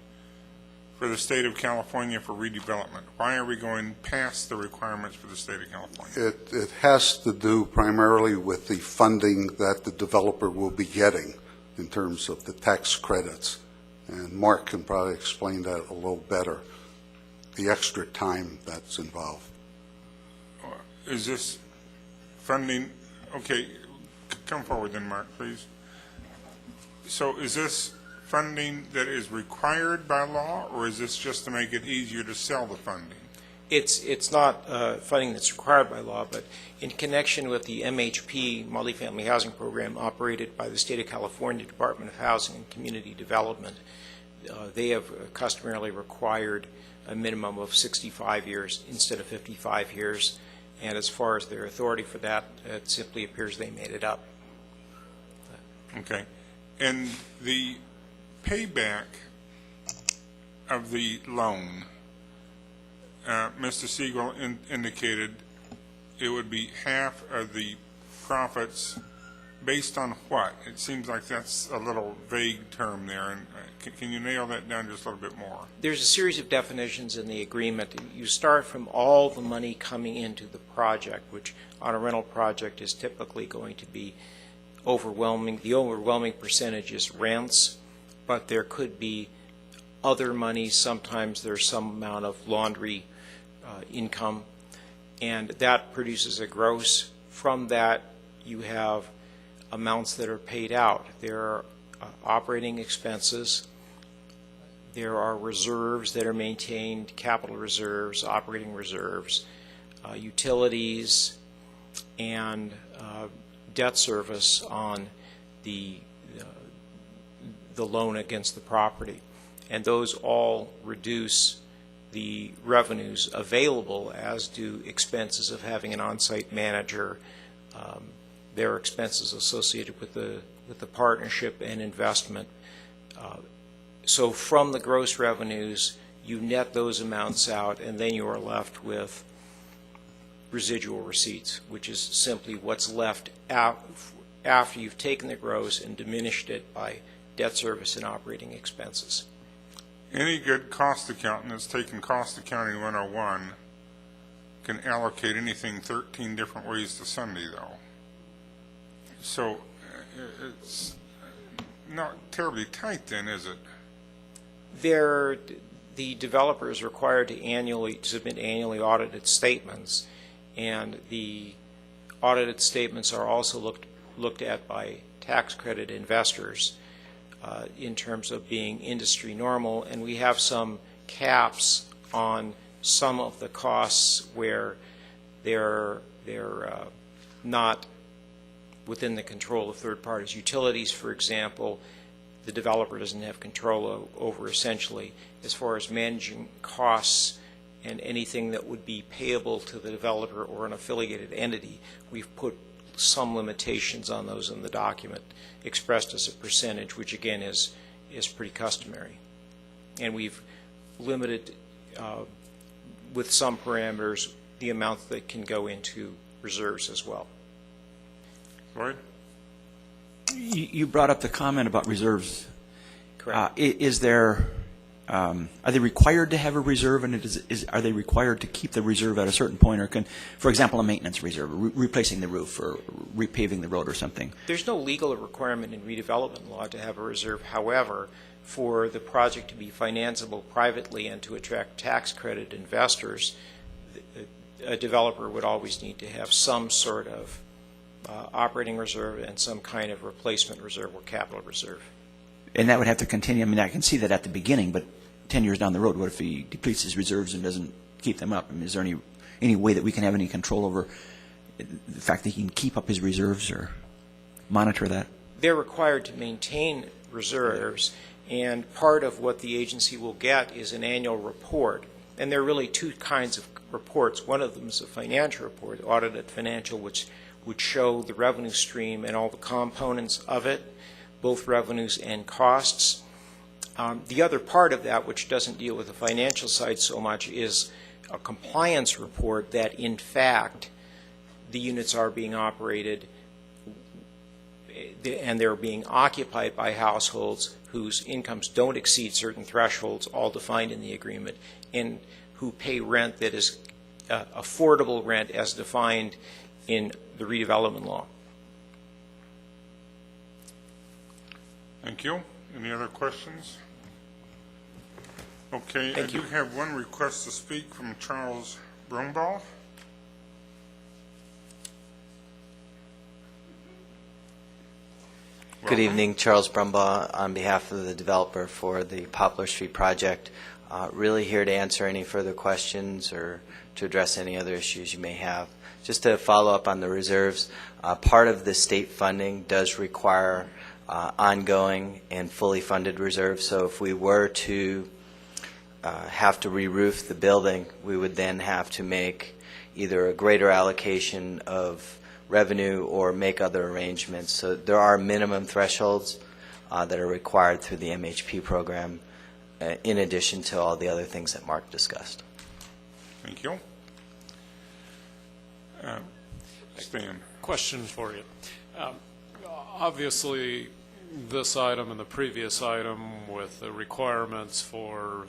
for the state of California for redevelopment? Why are we going past the requirements for the state of California? It has to do primarily with the funding that the developer will be getting in terms of the tax credits. And Mark can probably explain that a little better, the extra time that's involved. Is this funding, okay, come forward then, Mark, please. So is this funding that is required by law, or is this just to make it easier to sell the funding? It's not funding that's required by law, but in connection with the MHP multifamily housing program operated by the State of California Department of Housing and Community Development, they have customarily required a minimum of 65 years instead of 55 years. And as far as their authority for that, it simply appears they made it up. Okay. And the payback of the loan, Mr. Siegel indicated it would be half of the profits based on what? It seems like that's a little vague term there. And can you nail that down just a little bit more? There's a series of definitions in the agreement. You start from all the money coming into the project, which on a rental project is typically going to be overwhelming. The overwhelming percentage is rents, but there could be other money. Sometimes there's some amount of laundry income, and that produces a gross. From that, you have amounts that are paid out. There are operating expenses. There are reserves that are maintained, capital reserves, operating reserves, utilities, and debt service on the loan against the property. And those all reduce the revenues available, as do expenses of having an on-site manager. There are expenses associated with the partnership and investment. So from the gross revenues, you net those amounts out, and then you are left with residual receipts, which is simply what's left after you've taken the gross and diminished it by debt service and operating expenses. Any good cost accountant that's taken cost accounting 101 can allocate anything 13 different ways to Sunday, though. So it's not terribly tight then, is it? The developer is required to submit annually audited statements, and the audited statements are also looked at by tax credit investors in terms of being industry normal, and we have some caps on some of the costs where they're not within the control of third parties. Utilities, for example, the developer doesn't have control over essentially. As far as managing costs and anything that would be payable to the developer or an affiliated entity, we've put some limitations on those in the document, expressed as a percentage, which again is pretty customary. And we've limited, with some parameters, the amount that can go into reserves as well. Lloyd? You brought up the comment about reserves. Correct. Is there, are they required to have a reserve, and are they required to keep the reserve at a certain point, or can, for example, a maintenance reserve, replacing the roof or repaving the road or something? There's no legal requirement in redevelopment law to have a reserve. However, for the project to be financeable privately and to attract tax credit investors, a developer would always need to have some sort of operating reserve and some kind of replacement reserve or capital reserve. And that would have to continue. I mean, I can see that at the beginning, but 10 years down the road, what if he depletes his reserves and doesn't keep them up? I mean, is there any way that we can have any control over the fact that he can keep up his reserves or monitor that? They're required to maintain reserves, and part of what the agency will get is an annual report. And there are really two kinds of reports. One of them is a financial report, audited financial, which would show the revenue stream and all the components of it, both revenues and costs. The other part of that, which doesn't deal with the financial side so much, is a compliance report that, in fact, the units are being operated. and they're being occupied by households whose incomes don't exceed certain thresholds, all defined in the agreement, and who pay rent that is affordable rent as defined in the redevelopment law. Thank you. Any other questions? Okay, Thank you. I do have one request to speak from Charles Brumbaugh. Good evening, Charles Brumbaugh, on behalf of the developer for the Poplar Street project. Really here to answer any further questions or to address any other issues you may have. Just to follow up on the reserves, part of the state funding does require ongoing and fully funded reserves. So if we were to have to re-roof the building, we would then have to make either a greater allocation of revenue or make other arrangements. So there are minimum thresholds that are required through the MHP program in addition to all the other things that Mark discussed. Thank you. Stan. Question for you. Obviously, this item and the previous item with the requirements for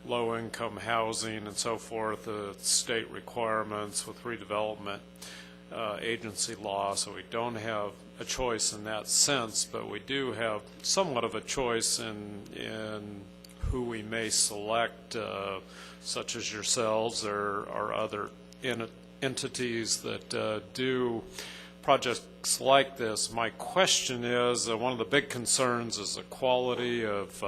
low-income housing and so forth, the state requirements with redevelopment agency law, so we don't have a choice in that sense, but we do have somewhat of a choice in who we may select, such as yourselves or other entities that do projects like this. My question is, one of the big concerns is the quality of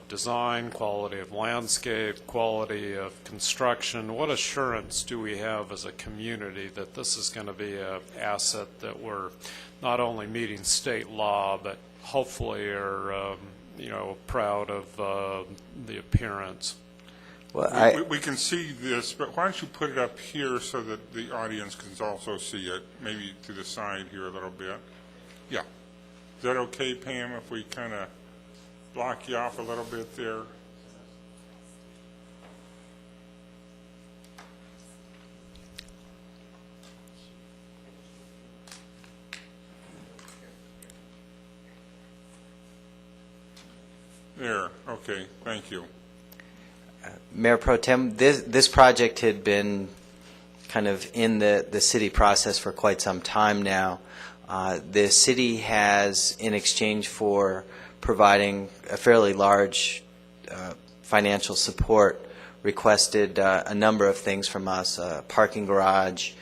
design, quality of landscape, quality of construction. What assurance do we have as a community that this is going to be an asset that we're not only meeting state law, but hopefully are proud of the appearance? Well, we can see this, but why don't you put it up here so that the audience can also see it, maybe to the side here a little bit. Yeah. Is that okay, Pam, if we kind of block you off a little bit there? There, okay, thank you. Mayor Pro Tem, this project had been kind of in the city process for quite some time now. The city has, in exchange for providing a fairly large financial support, requested a number of things from us, a parking garage,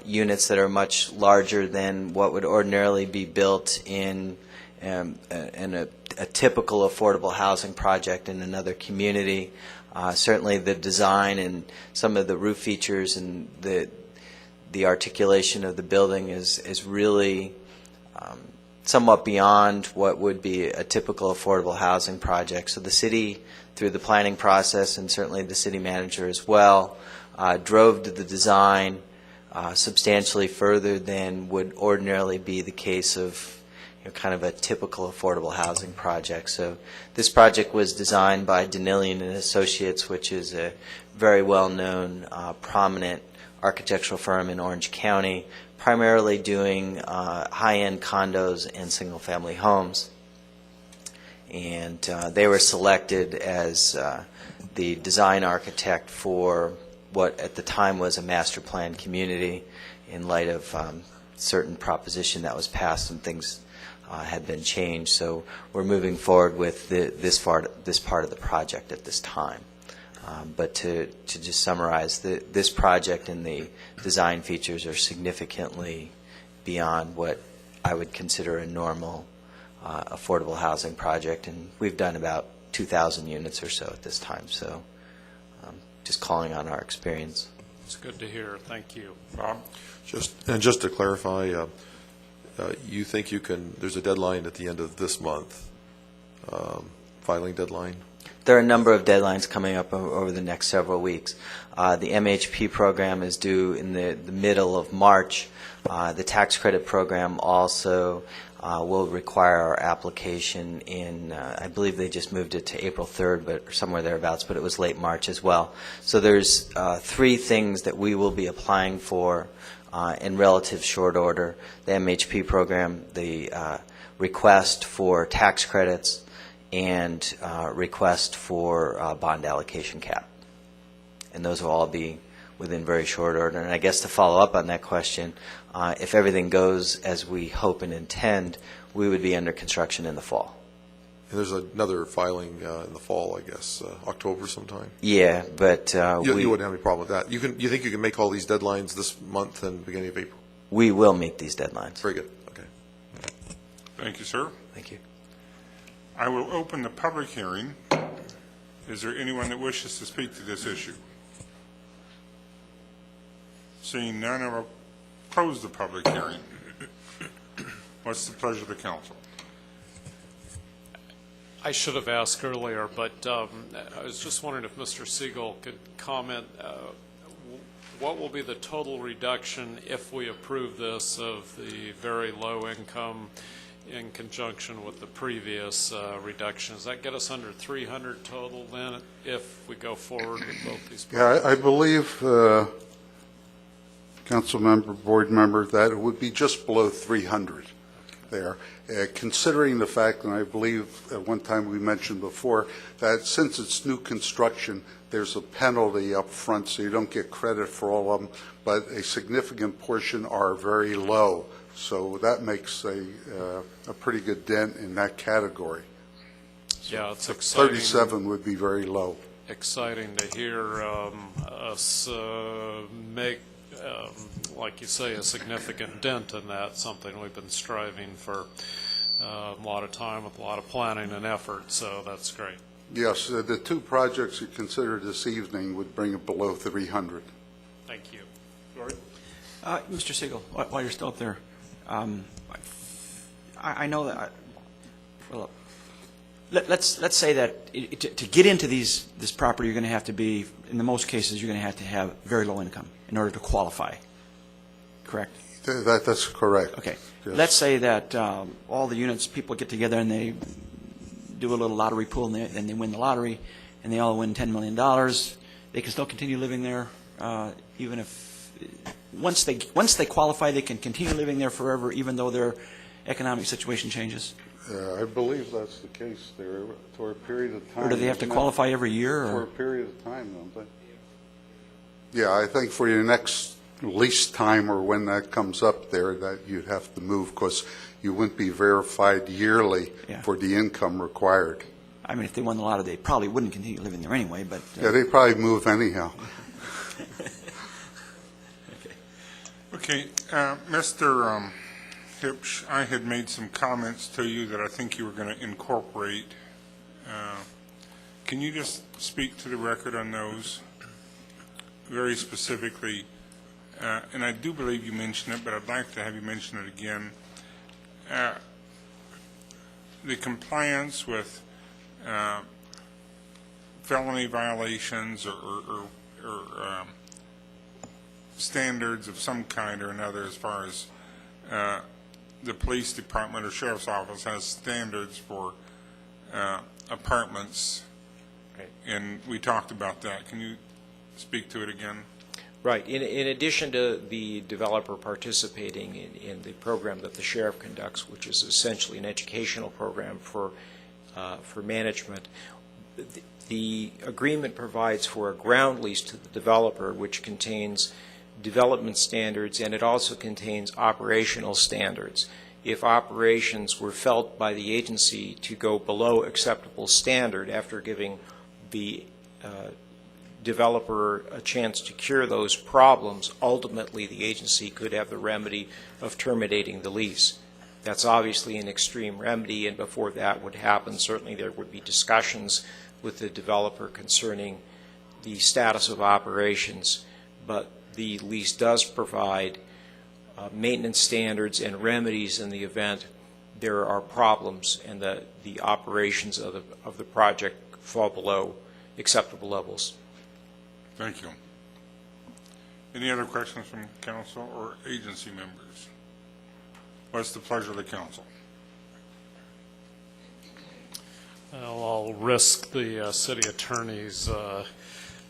units that are much larger than what would ordinarily be built in a typical affordable housing project in another community. Certainly the design and some of the roof features and the articulation of the building is really somewhat beyond what would be a typical affordable housing project. So the city, through the planning process, and certainly the city manager as well, drove the design substantially further than would ordinarily be the case of kind of a typical affordable housing project. So this project was designed by Denillion and Associates, which is a very well-known, prominent architectural firm in Orange County, primarily doing high-end condos and single-family homes. And they were selected as the design architect for what at the time was a master plan community in light of certain proposition that was passed and things had been changed. So we're moving forward with this part of the project at this time. But to just summarize, this project and the design features are significantly beyond what I would consider a normal affordable housing project, and we've done about 2,000 units or so at this time. So just calling on our experience. It's good to hear. Thank you. Bob? Just to clarify, you think you can, there's a deadline at the end of this month, filing deadline? There are a number of deadlines coming up over the next several weeks. The MHP program is due in the middle of March. The tax credit program also will require our application in, I believe they just moved it to April 3rd, but somewhere thereabouts, but it was late March as well. So there's 3 things that we will be applying for in relative short order. The MHP program, the request for tax credits, and request for bond allocation cap. And those will all be within very short order. And I guess to follow up on that question, if everything goes as we hope and intend, we would be under construction in the fall. And there's another filing in the fall, I guess, October sometime. Yeah, but You wouldn't have any problem with that. You think you can make all these deadlines this month and beginning of April? we will meet these deadlines. Very good. Okay. Thank you, sir. Thank you. I will open the public hearing. Is there anyone that wishes to speak to this issue? Seeing none, I will close the public hearing. What's the pleasure of the council? I should have asked earlier, but I was just wondering if Mr. Siegel could comment, what will be the total reduction if we approve this of the very low income in conjunction with the previous reduction? Does that get us under 300 total then if we go forward with both these projects? Yeah, I believe, council member, board member, that it would be just below 300 there. Considering the fact, and I believe at one time we mentioned before, that since it's new construction, there's a penalty up front, so you don't get credit for all of them, but a significant portion are very low. So that makes a pretty good dent in that category. So Yeah, it's exciting. 37 would be very low. Exciting to hear us make, like you say, a significant dent in that, something we've been striving for a lot of time with a lot of planning and effort, so that's great. Yes, the two projects you considered this evening would bring it below 300. Thank you. Mr. Siegel, while you're still up there, I know that, well, let's say that to get into this property, you're going to have to be, in the most cases, you're going to have very low income in order to qualify, correct? That's correct. Okay. Yes. Let's say that all the units, people get together and they do a little lottery pool and they win the lottery and they all win $10 million. They can still continue living there even if, once they qualify, they can continue living there forever even though their economic situation changes? I believe that's the case there for a period of time. Or do they have to qualify every year? For a period of time, don't they? Yeah, I think for your next lease time or when that comes up there that you'd have to move because you wouldn't be verified yearly for the income required. I mean, if they won the lottery, they probably wouldn't continue living there anyway, but... Yeah, they'd probably move anyhow. Okay, Mr. Hipsch, I had made some comments to you that I think you were going to incorporate. Can you just speak to the record on those very specifically? And I do believe you mentioned it, but I'd like to have you mention it again. The compliance with felony violations or standards of some kind or another as far as the police department or sheriff's office has standards for apartments. Right. And we talked about that. Can you speak to it again? Right. In addition to the developer participating in the program that the sheriff conducts, which is essentially an educational program for management, the agreement provides for a ground lease to the developer, which contains development standards, and it also contains operational standards. If operations were felt by the agency to go below acceptable standard after giving the developer a chance to cure those problems, ultimately the agency could have the remedy of terminating the lease. That's obviously an extreme remedy, and before that would happen, certainly there would be discussions with the developer concerning the status of operations, but the lease does provide maintenance standards and remedies in the event there are problems and the operations of the project fall below acceptable levels. Thank you. Any other questions from council or agency members? What's the pleasure of the council? Well, I'll risk the city attorney's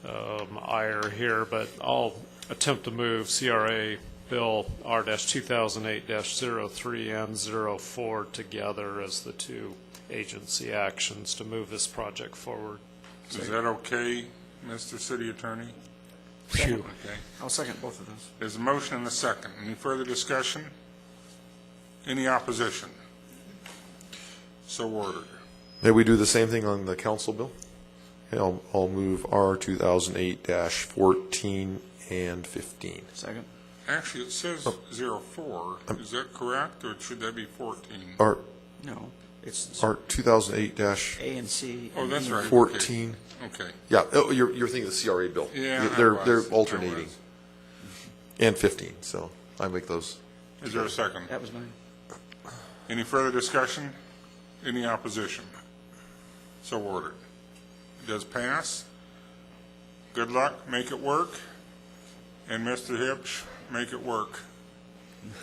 ire here, but I'll attempt to move CRA Bill R-2008-03 and 04 together as the two agency actions to move this project forward. Is that okay, Mr. City Attorney? Phew. Okay. I'll second both of those. There's a motion and a second. Any further discussion? Any opposition? So ordered. May we do the same thing on the council bill? Okay, I'll move R 2008-14 and 15. Second. Actually, it says 04. Is that correct, or should that be 14? R No, it's R 2008- A and C. Oh, that's right. 14. Okay. Yeah, oh, you're thinking of the CRA bill. Yeah, I They're was. alternating. I was. And 15, so I make those. Is there a second? That was mine. Any further discussion? Any opposition? So ordered. It does pass. Good luck, make it work. And Mr. Hipsch, make it work.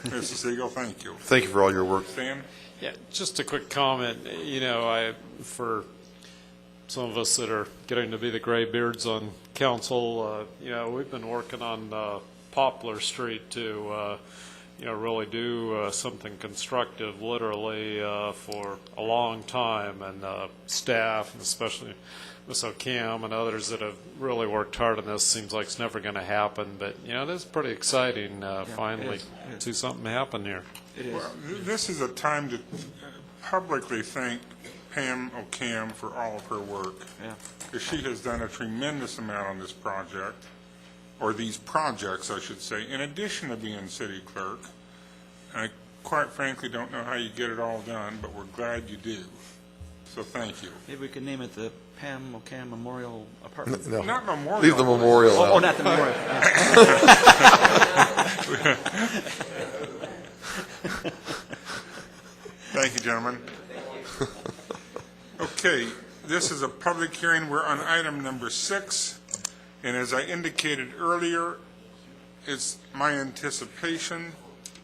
Mr. Siegel, thank you. Thank you for all your work. Stan? Yeah, just a quick comment. You know, for some of us that are getting to be the gray beards on council, you know, we've been working on Poplar Street to, you know, really do something constructive, literally, for a long time, and staff, and especially Ms. O'Cam and others that have really worked hard on this. Seems like it's never going to happen, but you know, it is pretty exciting. Finally, to see something happen here. It is. Well, this is a time to publicly thank Pam O'Cam for all of her work. Yeah. Because she has done a tremendous amount on this project, or these projects, I should say, in addition to being city clerk. I quite frankly don't know how you get it all done, but we're glad you do. So thank you. Maybe we could name it the Pam O'Cam Memorial Apartment. No. Not memorial. Leave the memorial out. Oh, not the memorial. Thank you, gentlemen. Okay, this is a public hearing. We're on item number 6. And as I indicated earlier, it's my anticipation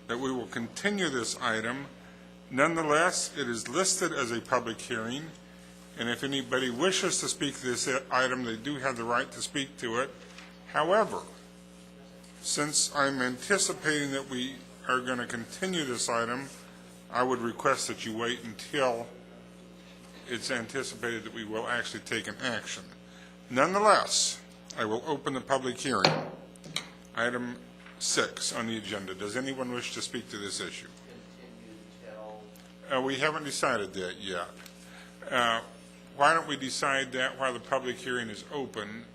that we will continue this item. Nonetheless, it is listed as a public hearing, and if anybody wishes to speak to this item, they do have the right to speak to it. However, since I'm anticipating that we are going to continue this item, I would request that you wait until it's anticipated that we will actually take an action. Nonetheless, I will open the public hearing. Item 6 on the agenda. Does anyone wish to speak to this issue? We haven't decided that yet. Why don't we decide that while the public hearing is open?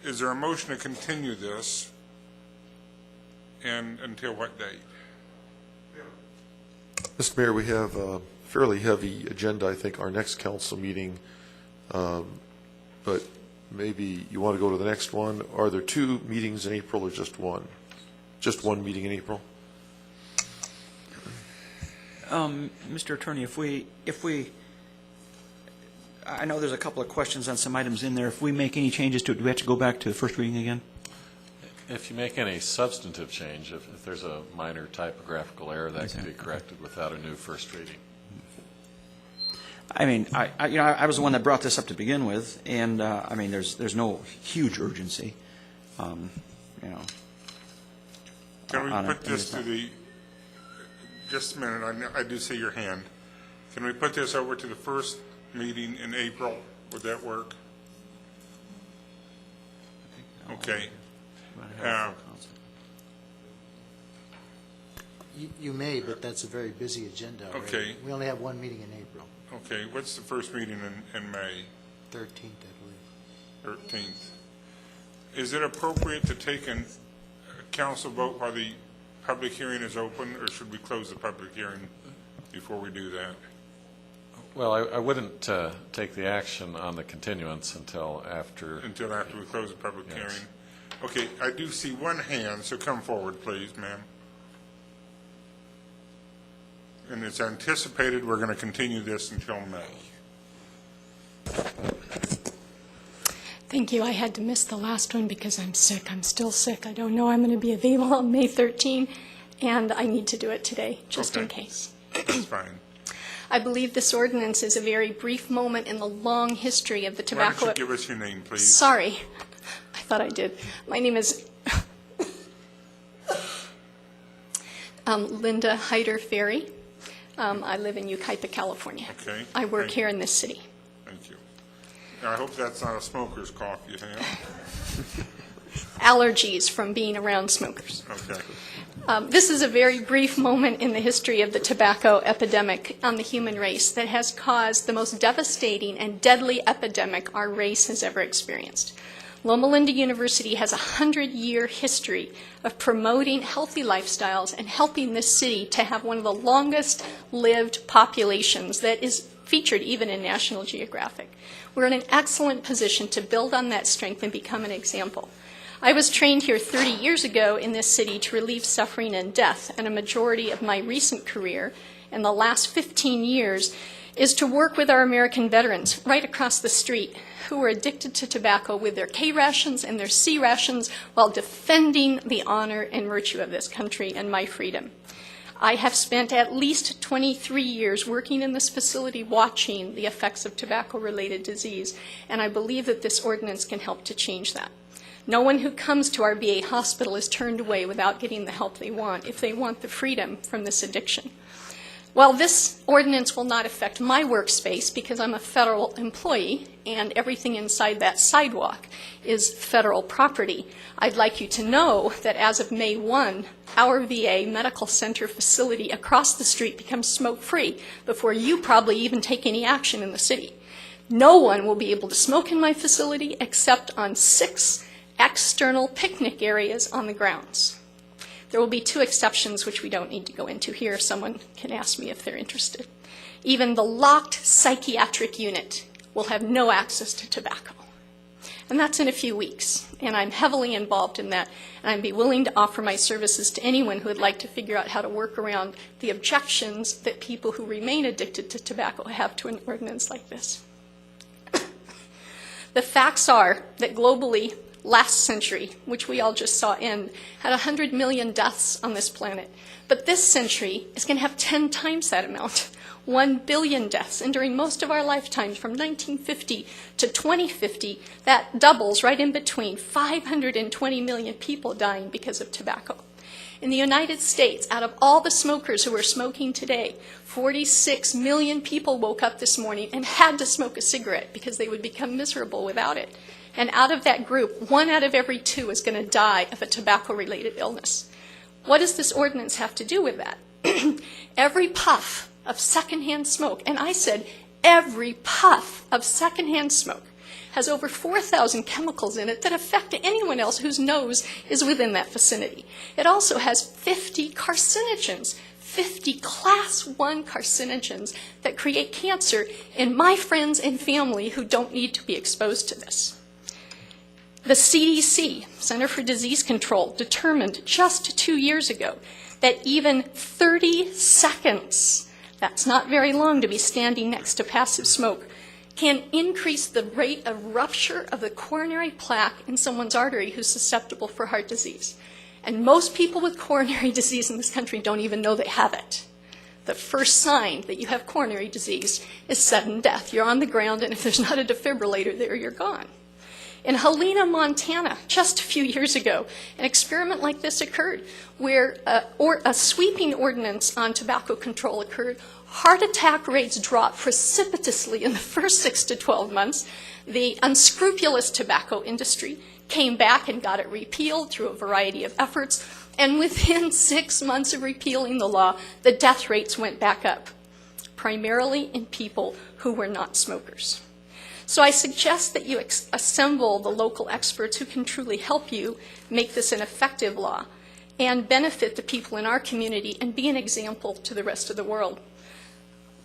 Is there a motion to continue this, and until what date? Mr. Mayor, we have a fairly heavy agenda, I think, our next council meeting, but maybe you want to go to the next one. Are there 2 meetings in April or just one? Just one meeting in April? Mr. Attorney, if we, I know there's a couple of questions on some items in there. If we make any changes to it, do we have to go back to the first reading again? If you make any substantive change, if there's a minor typographical error, that can be corrected without a new first reading. I mean, I was the one that brought this up to begin with, and I mean, there's no huge urgency, you know. Can we on it, put this to the, just a minute, I do see your hand. Can we put this over to the first meeting in April? Would that work? Okay. You may, but that's a very busy agenda already. Okay. We only have one meeting in April, Okay, what's the first meeting in May? 13th, I believe. 13th. Is it appropriate to take a council vote while the public hearing is open, or should we close the public hearing before we do that? Well, I wouldn't take the action on the continuance until after. Until after we close the public Yes. hearing? Okay, I do see one hand, so come forward, please, ma'am. And it's anticipated we're going to continue this until May. Thank you. I had to miss the last one because I'm sick. I'm still sick. I don't know I'm going to be available on May 13, and I need to do it today, just in case. That's fine. I believe this ordinance is a very brief moment in the long history of the Why tobacco... don't you give us your name, please? Sorry. I thought I did. My name is... Linda Heider Ferry. I live in Yucaipa, California. Okay. I work Thank here in this city. Thank you. I hope that's not a smoker's cough you have. Allergies from being around smokers. Okay. This is a very brief moment in the history of the tobacco epidemic on the human race that has caused the most devastating and deadly epidemic our race has ever experienced. Loma Linda University has a 100-year history of promoting healthy lifestyles and helping this city to have one of the longest lived populations that is featured even in National Geographic. We're in an excellent position to build on that strength and become an example. I was trained here 30 years ago in this city to relieve suffering and death, and a majority of my recent career in the last 15 years is to work with our American veterans right across the street who are addicted to tobacco with their K rations and their C rations while defending the honor and virtue of this country and my freedom. I have spent at least 23 years working in this facility watching the effects of tobacco-related disease, and I believe that this ordinance can help to change that. No one who comes to our VA hospital is turned away without getting the help they want if they want the freedom from this addiction. While this ordinance will not affect my workspace because I'm a federal employee and everything inside that sidewalk is federal property, I'd like you to know that as of May 1, our VA medical center facility across the street becomes smoke-free before you probably even take any action in the city. No one will be able to smoke in my facility except on 6 external picnic areas on the grounds. There will be 2 exceptions, which we don't need to go into here. Someone can ask me if they're interested. Even the locked psychiatric unit will have no access to tobacco. And that's in a few weeks. And I'm heavily involved in that. And I'd be willing to offer my services to anyone who would like to figure out how to work around the objections that people who remain addicted to tobacco have to an ordinance like this. The facts are that globally, last century, which we all just saw end, had 100 million deaths on this planet. But this century is going to have 10 times that amount, 1 billion deaths. And during most of our lifetimes, from 1950 to 2050, that doubles right in between, 520 million people dying because of tobacco. In the United States, out of all the smokers who are smoking today, 46 million people woke up this morning and had to smoke a cigarette because they would become miserable without it. And out of that group, 1 out of every 2 is going to die of a tobacco-related illness. What does this ordinance have to do with that? Every puff of secondhand smoke, and I said every puff of secondhand smoke, has over 4,000 chemicals in it that affect anyone else whose nose is within that vicinity. It also has 50 carcinogens, 50 class 1 carcinogens that create cancer in my friends and family who don't need to be exposed to this. The CDC, Center for Disease Control, determined just 2 years ago that even 30 seconds, that's not very long to be standing next to passive smoke, can increase the rate of rupture of the coronary plaque in someone's artery who's susceptible for heart disease. And most people with coronary disease in this country don't even know they have it. The first sign that you have coronary disease is sudden death. You're on the ground, and if there's not a defibrillator there, you're gone. In Helena, Montana, just a few years ago, an experiment like this occurred where a sweeping ordinance on tobacco control occurred. Heart attack rates dropped precipitously in the first 6 to 12 months. The unscrupulous tobacco industry came back and got it repealed through a variety of efforts, and within 6 months of repealing the law, the death rates went back up, primarily in people who were not smokers. So I suggest that you assemble the local experts who can truly help you make this an effective law and benefit the people in our community and be an example to the rest of the world.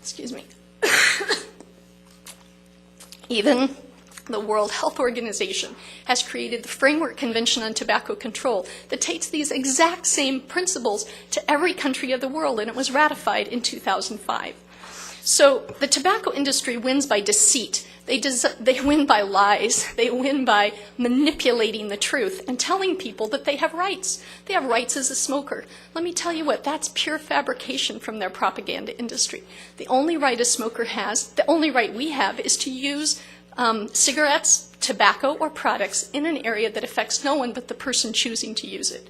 Excuse me. Even the World Health Organization has created the Framework Convention on Tobacco Control that takes these exact same principles to every country of the world, and it was ratified in 2005. So the tobacco industry wins by deceit. They win by lies. They win by manipulating the truth and telling people that they have rights. They have rights as a smoker. Let me tell you what, that's pure fabrication from their propaganda industry. The only right a smoker has, the only right we have, is to use cigarettes, tobacco, or products in an area that affects no one but the person choosing to use it.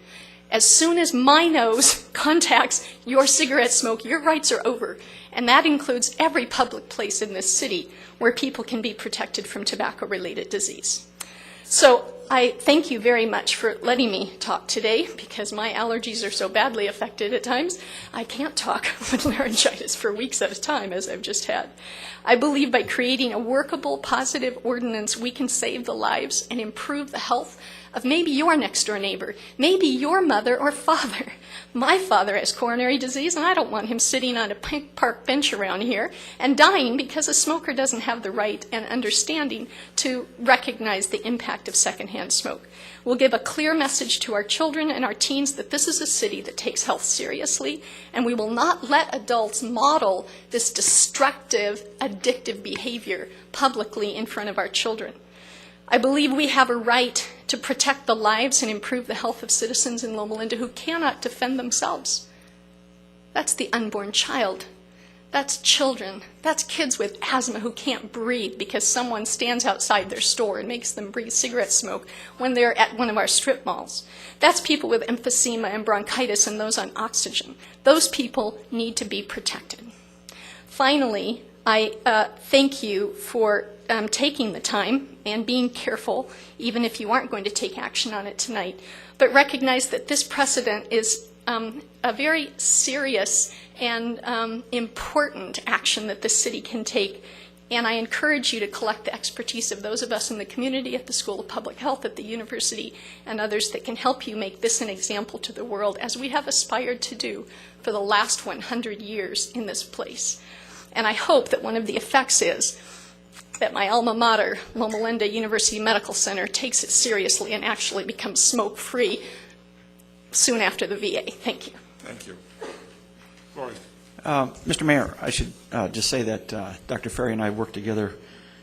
As soon as my nose contacts your cigarette smoke, your rights are over. And that includes every public place in this city where people can be protected from tobacco-related disease. So I thank you very much for letting me talk today, because my allergies are so badly affected at times, I can't talk with laryngitis for weeks at a time, as I've just had. I believe by creating a workable, positive ordinance, we can save the lives and improve the health of maybe your next-door neighbor, maybe your mother or father. My father has coronary disease, and I don't want him sitting on a park bench around here and dying because a smoker doesn't have the right and understanding to recognize the impact of secondhand smoke. We'll give a clear message to our children and our teens that this is a city that takes health seriously, and we will not let adults model this destructive, addictive behavior publicly in front of our children. I believe we have a right to protect the lives and improve the health of citizens in Loma Linda who cannot defend themselves. That's the unborn child. That's children. That's kids with asthma who can't breathe because someone stands outside their store and makes them breathe cigarette smoke when they're at one of our strip malls. That's people with emphysema and bronchitis and those on oxygen. Those people need to be protected. Finally, I thank you for taking the time and being careful, even if you aren't going to take action on it tonight. But recognize that this precedent is a very serious and important action that the city can take. And I encourage you to collect the expertise of those of us in the community, at the School of Public Health, at the university, and others that can help you make this an example to the world, as we have aspired to do for the last 100 years in this place. And I hope that one of the effects is that my alma mater, Loma Linda University Medical Center, takes it seriously and actually becomes smoke-free soon after the VA. Thank you. Thank you. Lloyd. Mr. Mayor, I should just say that Dr. Ferry and I worked together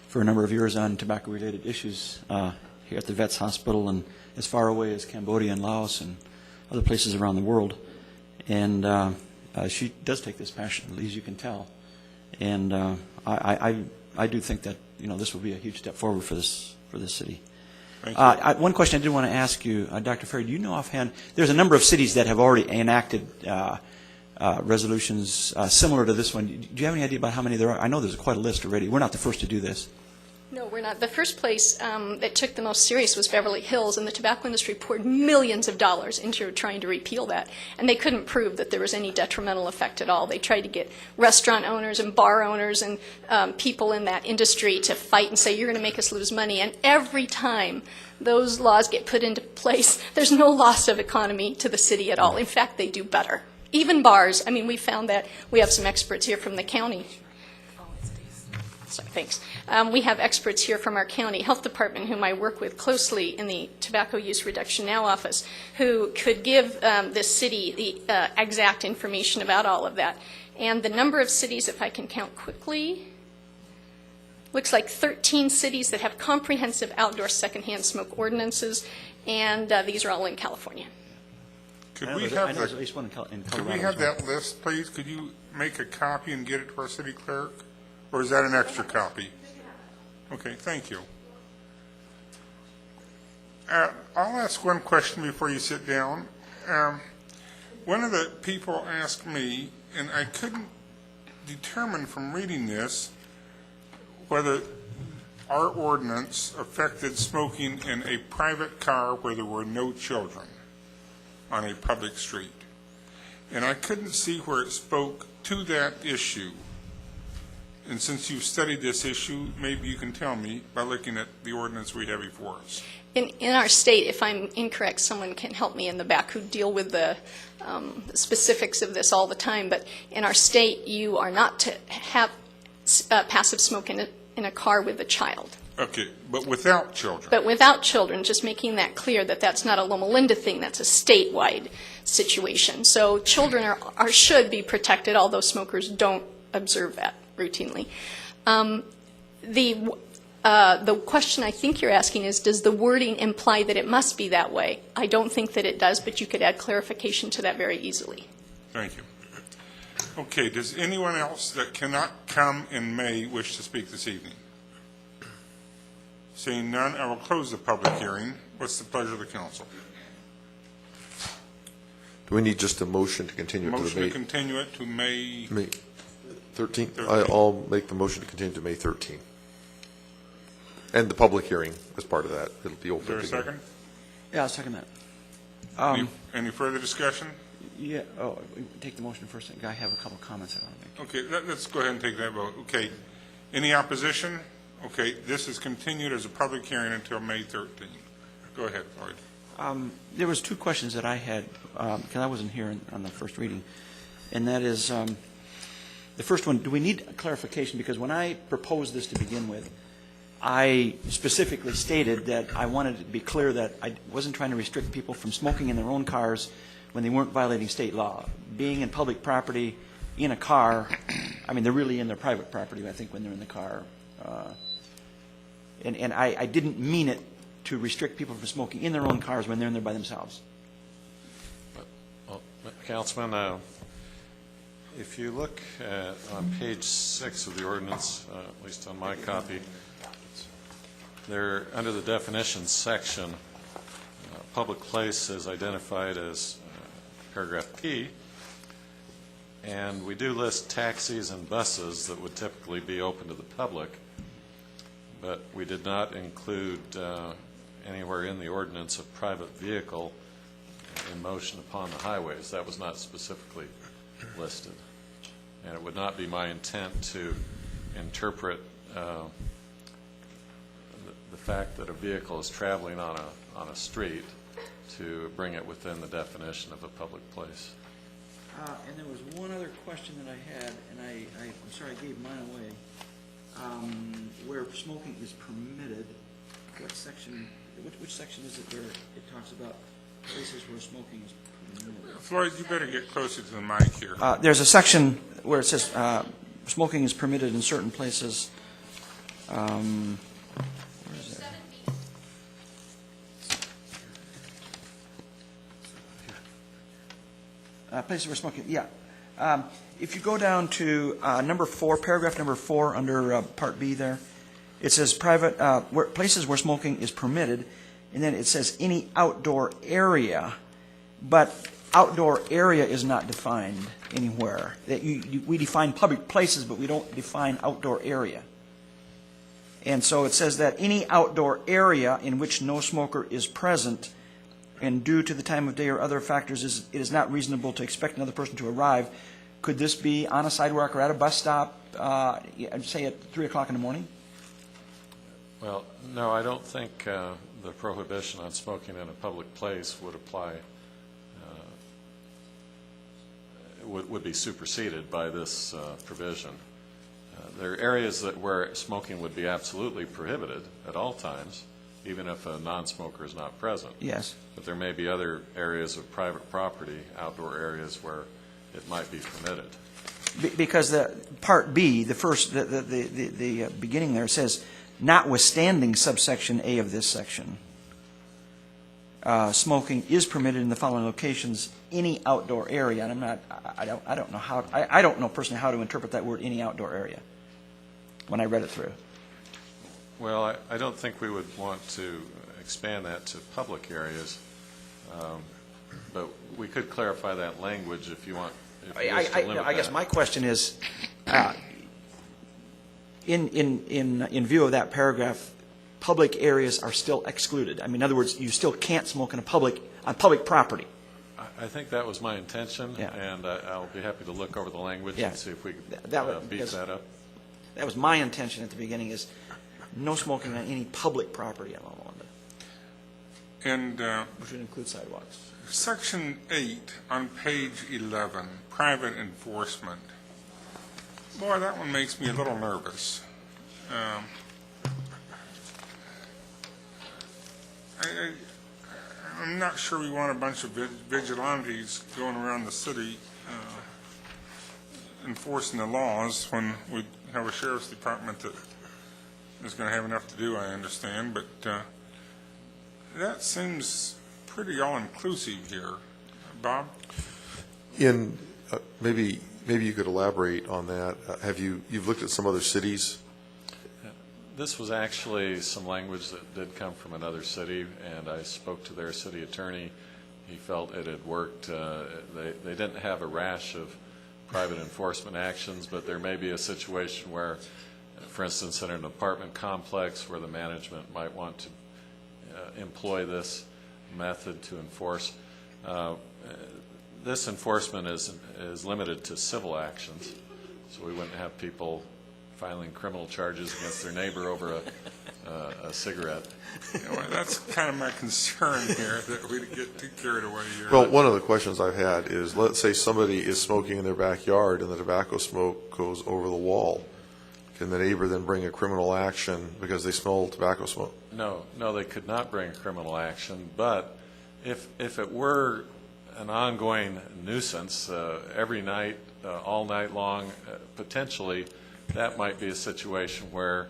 for a number of years on tobacco-related issues here at the Vets Hospital and as far away as Cambodia and Laos and other places around the world. And she does take this passionately, as you can tell. And I do think that this will be a huge step forward for this city. One question I did want to ask you, Dr. Ferry, do you know offhand? There's a number of cities that have already enacted resolutions similar to this one. Do you have any idea about how many there are? I know there's quite a list already. We're not the first to do this. No, we're not. The first place that took the most serious was Beverly Hills, and the tobacco industry poured millions of dollars into trying to repeal that. And they couldn't prove that there was any detrimental effect at all. They tried to get restaurant owners and bar owners and people in that industry to fight and say, you're going to make us lose money. And every time those laws get put into place, there's no loss of economy to the city at all. In fact, they do better. Even bars. I mean, we found that. We have some experts here from the county. Sorry, thanks. We have experts here from our county health department whom I work with closely in the Tobacco Use Reduction Now office who could give this city the exact information about all of that. And the number of cities, if I can count quickly, looks like 13 cities that have comprehensive outdoor secondhand smoke ordinances, and these are all in California. Could we have that list, please? Could you make a copy and get it to our city clerk? Or is that an extra copy? Okay, thank you. I'll ask one question before you sit down. One of the people asked me, and I couldn't determine from reading this whether our ordinance affected smoking in a private car where there were no children on a public street. And I couldn't see where it spoke to that issue. And since you've studied this issue, maybe you can tell me by looking at the ordinance we have before us. In our state, if I'm incorrect, someone can help me in the back who deal with the specifics of this all the time. But in our state, you are not to have passive smoke in a car with a child. Okay, but without children. But without children, just making that clear that that's not a Loma Linda thing, that's a statewide situation. So children should be protected, although smokers don't observe that routinely. The question I think you're asking is, does the wording imply that it must be that way? I don't think that it does, but you could add clarification to that very easily. Thank you. Okay, does anyone else that cannot come in May wish to speak this evening? Seeing none, I will close the public hearing. What's the pleasure of the council? Do we need just a motion to continue it to Motion the to continue it to May, May 13th? I'll make the motion to continue to May 13th. And the public hearing as part of that. It'll be open. is there a again. second? Yeah, I'll second that. Any further discussion? Yeah, we take the motion first. I have a couple of comments I want to make. Okay, let's go ahead and take that vote. Okay, any opposition? Okay, this is continued as a public hearing until May 13th. Go ahead, Floyd. There was two questions that I had, because I wasn't here on the first reading, and that is, the first one, do we need clarification? Because when I proposed this to begin with, I specifically stated that I wanted it to be clear that I wasn't trying to restrict people from smoking in their own cars when they weren't violating state law. Being in public property, in a car, I mean, they're really in their private property, I think, when they're in the car. And I didn't mean it to restrict people from smoking in their own cars when they're in there by themselves. Well, Councilman, if you look on page 6 of the ordinance, at least on my copy, there, under the definitions section, public place is identified as paragraph P, and we do list taxis and buses that would typically be open to the public, but we did not include anywhere in the ordinance a private vehicle in motion upon the highways. That was not specifically listed. And it would not be my intent to interpret the fact that a vehicle is traveling on a street to bring it within the definition of a public place. And there was one other question that I had, and I'm sorry I gave mine away. Where smoking is permitted, what section, which section is it where it talks about places where smoking is permitted? Floyd, you better get closer to the mic here. There's a section where it says smoking is permitted in certain places. Where is it? Places where smoking, yeah. If you go down to number 4, paragraph number 4 under Part B there, it says places where smoking is permitted, and then it says any outdoor area, but outdoor area is not defined anywhere. We define public places, but we don't define outdoor area. And so it says that any outdoor area in which no smoker is present, and due to the time of day or other factors, it is not reasonable to expect another person to arrive. Could this be on a sidewalk or at a bus stop, say at 3 o'clock in the morning? Well, no, I don't think the prohibition on smoking in a public place would apply, would be superseded by this provision. There are areas where smoking would be absolutely prohibited at all times, even if a non-smoker is not present. Yes. But there may be other areas of private property, outdoor areas, where it might be permitted. Because the Part B, the first, the beginning there says, notwithstanding subsection A of this section, smoking is permitted in the following locations, any outdoor area. And I don't know how, I don't know personally how to interpret that word, any outdoor area, when I read it through. Well, I don't think we would want to expand that to public areas, but we could clarify that language if you want. I guess my question is, in view of that paragraph, public areas are still excluded. I mean, in other words, you still can't smoke on public property. I think that was my intention, and I'll be happy to look over the language and see if we can beef that up. That was my intention at the beginning, is no smoking on any public property in Loma. And which would include sidewalks. Section 8 on page 11, private enforcement. Boy, that one makes me a little nervous. I'm not sure we want a bunch of vigilantes going around the city enforcing the laws when we have a sheriff's department that is going to have enough to do, I understand, but that seems pretty all-inclusive here. Bob? Maybe you could elaborate on that. You've looked at some other cities? This was actually some language that did come from another city, and I spoke to their city attorney. he felt it had worked. They didn't have a rash of private enforcement actions, but there may be a situation where, for instance, in an apartment complex where the management might want to employ this method to enforce. This enforcement is limited to civil actions, so we wouldn't have people filing criminal charges against their neighbor over a cigarette. Well, that's kind of my concern here, that we get too carried away here. Well, one of the questions I've had is, let's say somebody is smoking in their backyard and the tobacco smoke goes over the wall. Can the neighbor then bring a criminal action because they smell tobacco smoke? No, they could not bring a criminal action, but if it were an ongoing nuisance every night, all night long, potentially, that might be a situation where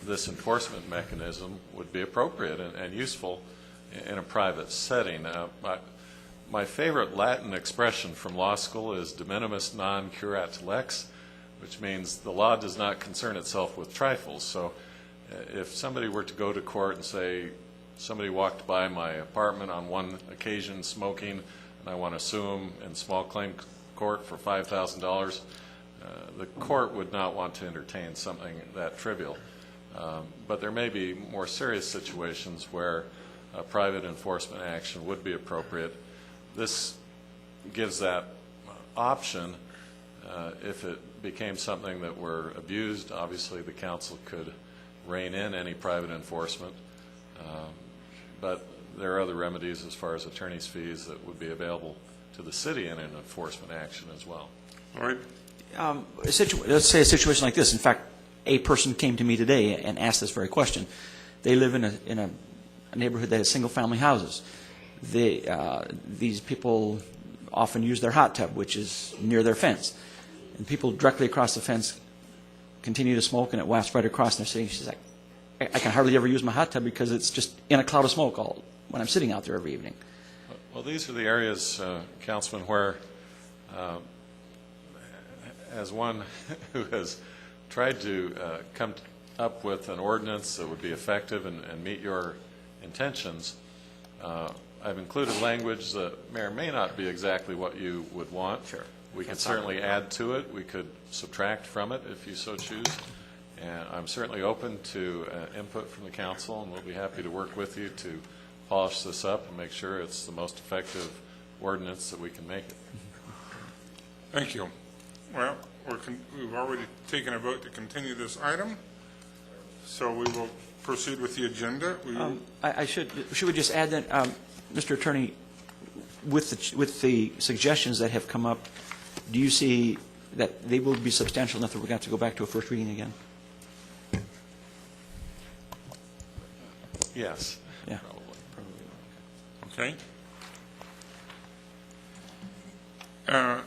this enforcement mechanism would be appropriate and useful in a private setting. My favorite Latin expression from law school is de minimis non curat lex, which means the law does not concern itself with trifles. So if somebody were to go to court and say, somebody walked by my apartment on one occasion smoking, and I want to sue them in small claim court for $5,000, the court would not want to entertain something that trivial. But there may be more serious situations where a private enforcement action would be appropriate. This gives that option. If it became something that were abused, obviously the council could rein in any private enforcement. But there are other remedies as far as attorney's fees that would be available to the city in an enforcement action as well. All right. Let's say a situation like this. In fact, a person came to me today and asked this very question. They live in a neighborhood that has single-family houses. These people often use their hot tub, which is near their fence. And people directly across the fence continue to smoke, and it wafts right across their city. She's like, I can hardly ever use my hot tub because it's just in a cloud of smoke when I'm sitting out there every evening. Well, these are the areas, Councilman, where as one who has tried to come up with an ordinance that would be effective and meet your intentions, I've included language that may or may not be exactly what you would want. Sure. We could certainly add to it. We could subtract from it if you so choose. And I'm certainly open to input from the council, and we'll be happy to work with you to polish this up and make sure it's the most effective ordinance that we can make it. Thank you. Well, we've already taken a vote to continue this item, so we will proceed with the agenda. Should we just add that, Mr. Attorney, with the suggestions that have come up, do you see that they will be substantial enough that we're going to have to go back to a first reading again? Yes. Yeah. Okay.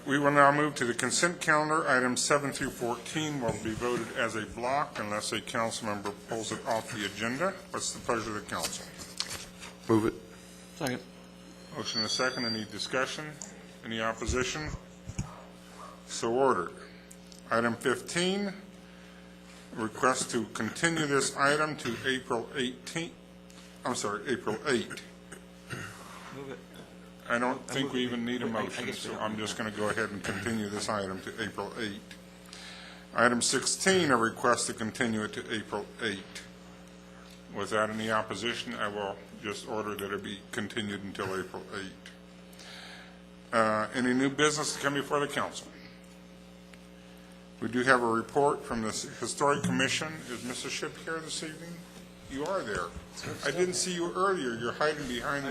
We will now move to the consent calendar. Items 7 through 14 will be voted as a block unless a council member pulls it off the agenda. What's the pleasure of the council? Move it. Second. Motion and a second. Any discussion? Any opposition? So ordered. Item 15, request to continue this item to April 8th. I don't think we even need a motion, so I'm just going to go ahead and continue this item to April 8th. Item 16, a request to continue it to April 8th. Without any opposition, I will just order that it be continued until April 8th. Any new business to come before the council? We do have a report from the Historic Commission. Is Mr. Shipp here this evening? You are there. I didn't see you earlier. You're hiding behind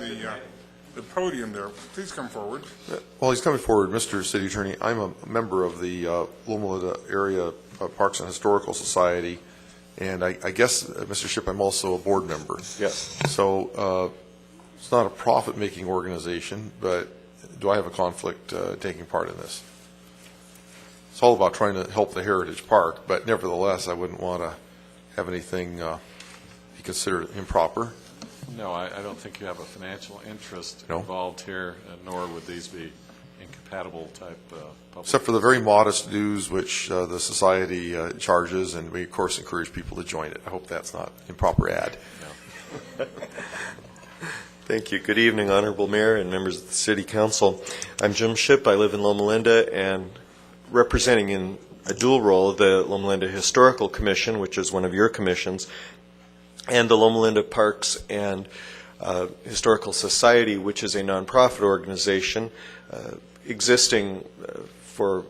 the podium there. Please come forward. Well, he's coming forward, Mr. City Attorney. I'm a member of the Loma Area Parks and Historical Society, and I guess, Mr. Shipp, I'm also a board member. Yes. So it's not a profit-making organization, but do I have a conflict taking part in this? It's all about trying to help the Heritage Park, but nevertheless, I wouldn't want to have anything be considered improper. No, I don't think you have a financial interest No. involved here, nor would these be incompatible type public. Except for the very modest dues which the society charges, and we, of course, encourage people to join it. I hope that's not improper ad. No. Thank you. Good evening, Honorable Mayor and members of the City Council. I'm Jim Shipp. I live in Loma Linda, and representing in a dual role the Loma Linda Historical Commission, which is one of your commissions, and the Loma Linda Parks and Historical Society, which is a nonprofit organization existing for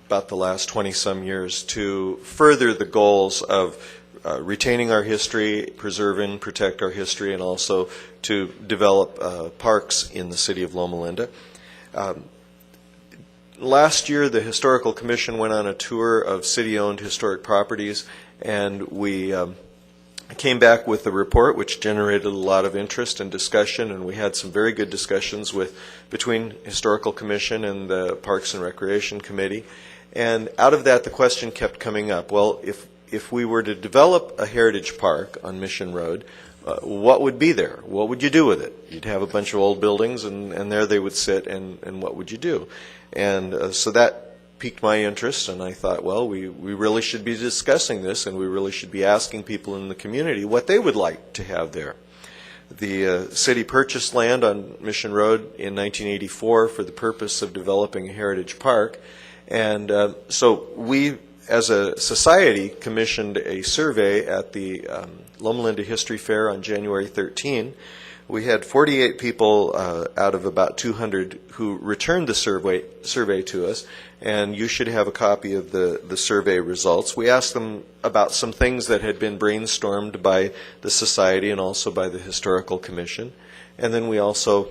about the last 20-some years to further the goals of retaining our history, preserve and protect our history, and also to develop parks in the city of Loma Linda. Last year, the Historical Commission went on a tour of city-owned historic properties, and we came back with a report which generated a lot of interest and discussion, and we had some very good discussions between Historical Commission and the Parks and Recreation Committee. And out of that, the question kept coming up, well, if we were to develop a heritage park on Mission Road, what would be there? What would you do with it? You'd have a bunch of old buildings, and there they would sit, and what would you do? And so that piqued my interest, and I thought, well, we really should be discussing this, and we really should be asking people in the community what they would like to have there. The city purchased land on Mission Road in 1984 for the purpose of developing a heritage park. And so we, as a society, commissioned a survey at the Loma Linda History Fair on January 13. We had 48 people out of about 200 who returned the survey to us, and you should have a copy of the survey results. We asked them about some things that had been brainstormed by the society and also by the Historical Commission, and then we also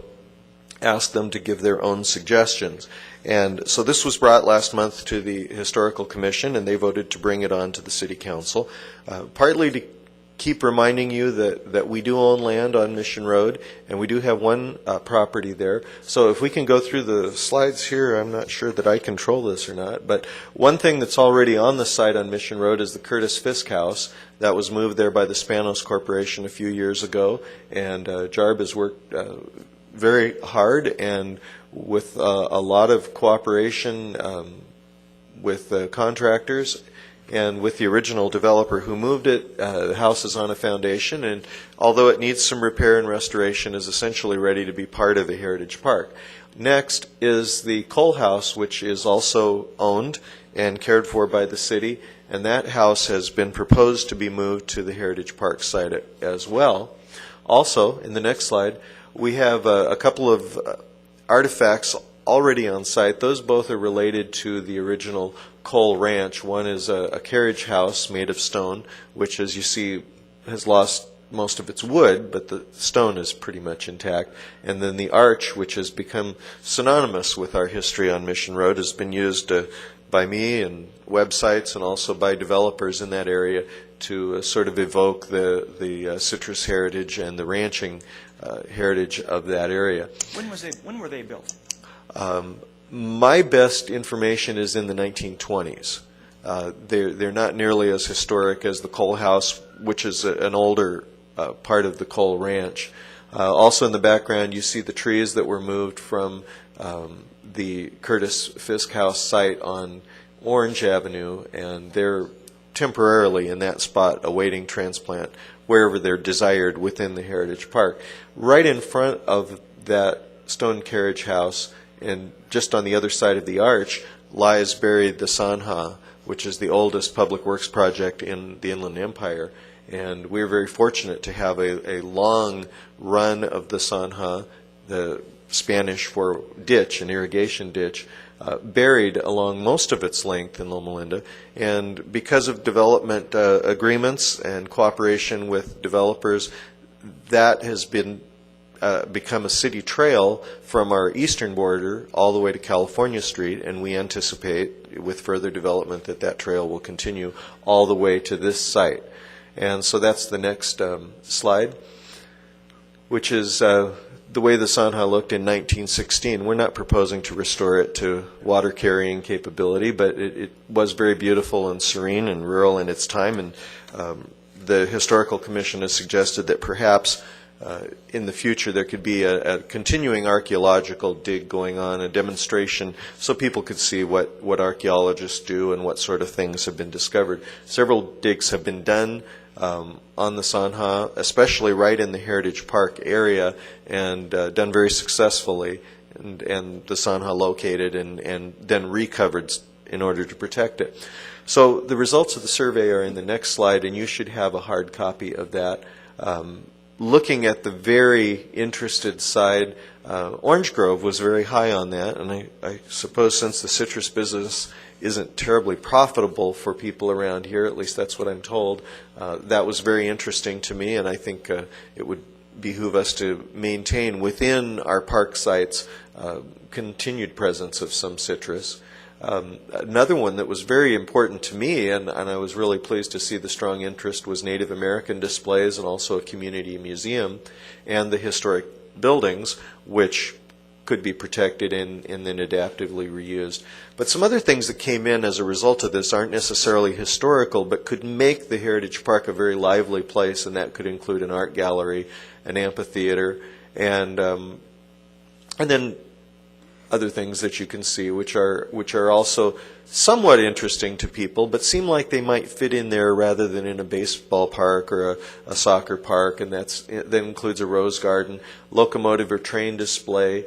asked them to give their own suggestions. And so this was brought last month to the Historical Commission, and they voted to bring it on to the City Council, partly to keep reminding you that we do own land on Mission Road, and we do have one property there. So if we can go through the slides here, I'm not sure that I control this or not, but one thing that's already on the site on Mission Road is the Curtis Fisk House. That was moved there by the Spanos Corporation a few years ago, and Jarb has worked very hard and with a lot of cooperation with contractors and with the original developer who moved it. The house is on a foundation, and although it needs some repair and restoration, is essentially ready to be part of the Heritage Park. Next is the Cole House, which is also owned and cared for by the city, and that house has been proposed to be moved to the Heritage Park site as well. Also, in the next slide, we have a couple of artifacts already on site. Those both are related to the original Cole Ranch. One is a carriage house made of stone, which, as you see, has lost most of its wood, but the stone is pretty much intact. And then the arch, which has become synonymous with our history on Mission Road, has been used by me and websites and also by developers in that area to sort of evoke the citrus heritage and the ranching heritage of that area. When were they built? My best information is in the 1920s. They're not nearly as historic as the Cole House, which is an older part of the Cole Ranch. Also in the background, you see the trees that were moved from the Curtis Fisk House site on Orange Avenue, and they're temporarily in that spot awaiting transplant wherever they're desired within the Heritage Park. Right in front of that stone carriage house and just on the other side of the arch lies buried the Sanha, which is the oldest public works project in the Inland Empire. And we're very fortunate to have a long run of the Sanha, the Spanish for ditch, an irrigation ditch, buried along most of its length in Loma Linda. And because of development agreements and cooperation with developers, that has been become a city trail from our eastern border all the way to California Street, and we anticipate with further development that trail will continue all the way to this site. And so that's the next slide, which is the way the Sanha looked in 1916. We're not proposing to restore it to water carrying capability, but it was very beautiful and serene and rural in its time, and the Historical Commission has suggested that perhaps in the future there could be a continuing archaeological dig going on, a demonstration, so people could see what archaeologists do and what sort of things have been discovered. Several digs have been done on the Sanha, especially right in the Heritage Park area, and done very successfully, and the Sanha located and then recovered in order to protect it. So the results of the survey are in the next slide, and you should have a hard copy of that. Looking at the very interested side, Orange Grove was very high on that, and I suppose since the citrus business isn't terribly profitable for people around here, at least that's what I'm told, that was very interesting to me, and I think it would behoove us to maintain within our park sites continued presence of some citrus. Another one that was very important to me, and I was really pleased to see the strong interest, was Native American displays and also a community museum and the historic buildings, which could be protected and then adaptively reused. But some other things that came in as a result of this aren't necessarily historical, but could make the Heritage Park a very lively place, and that could include an art gallery, an amphitheater, and then other things that you can see, which are also somewhat interesting to people, but seem like they might fit in there rather than in a baseball park or a soccer park, and that includes a rose garden, locomotive or train display,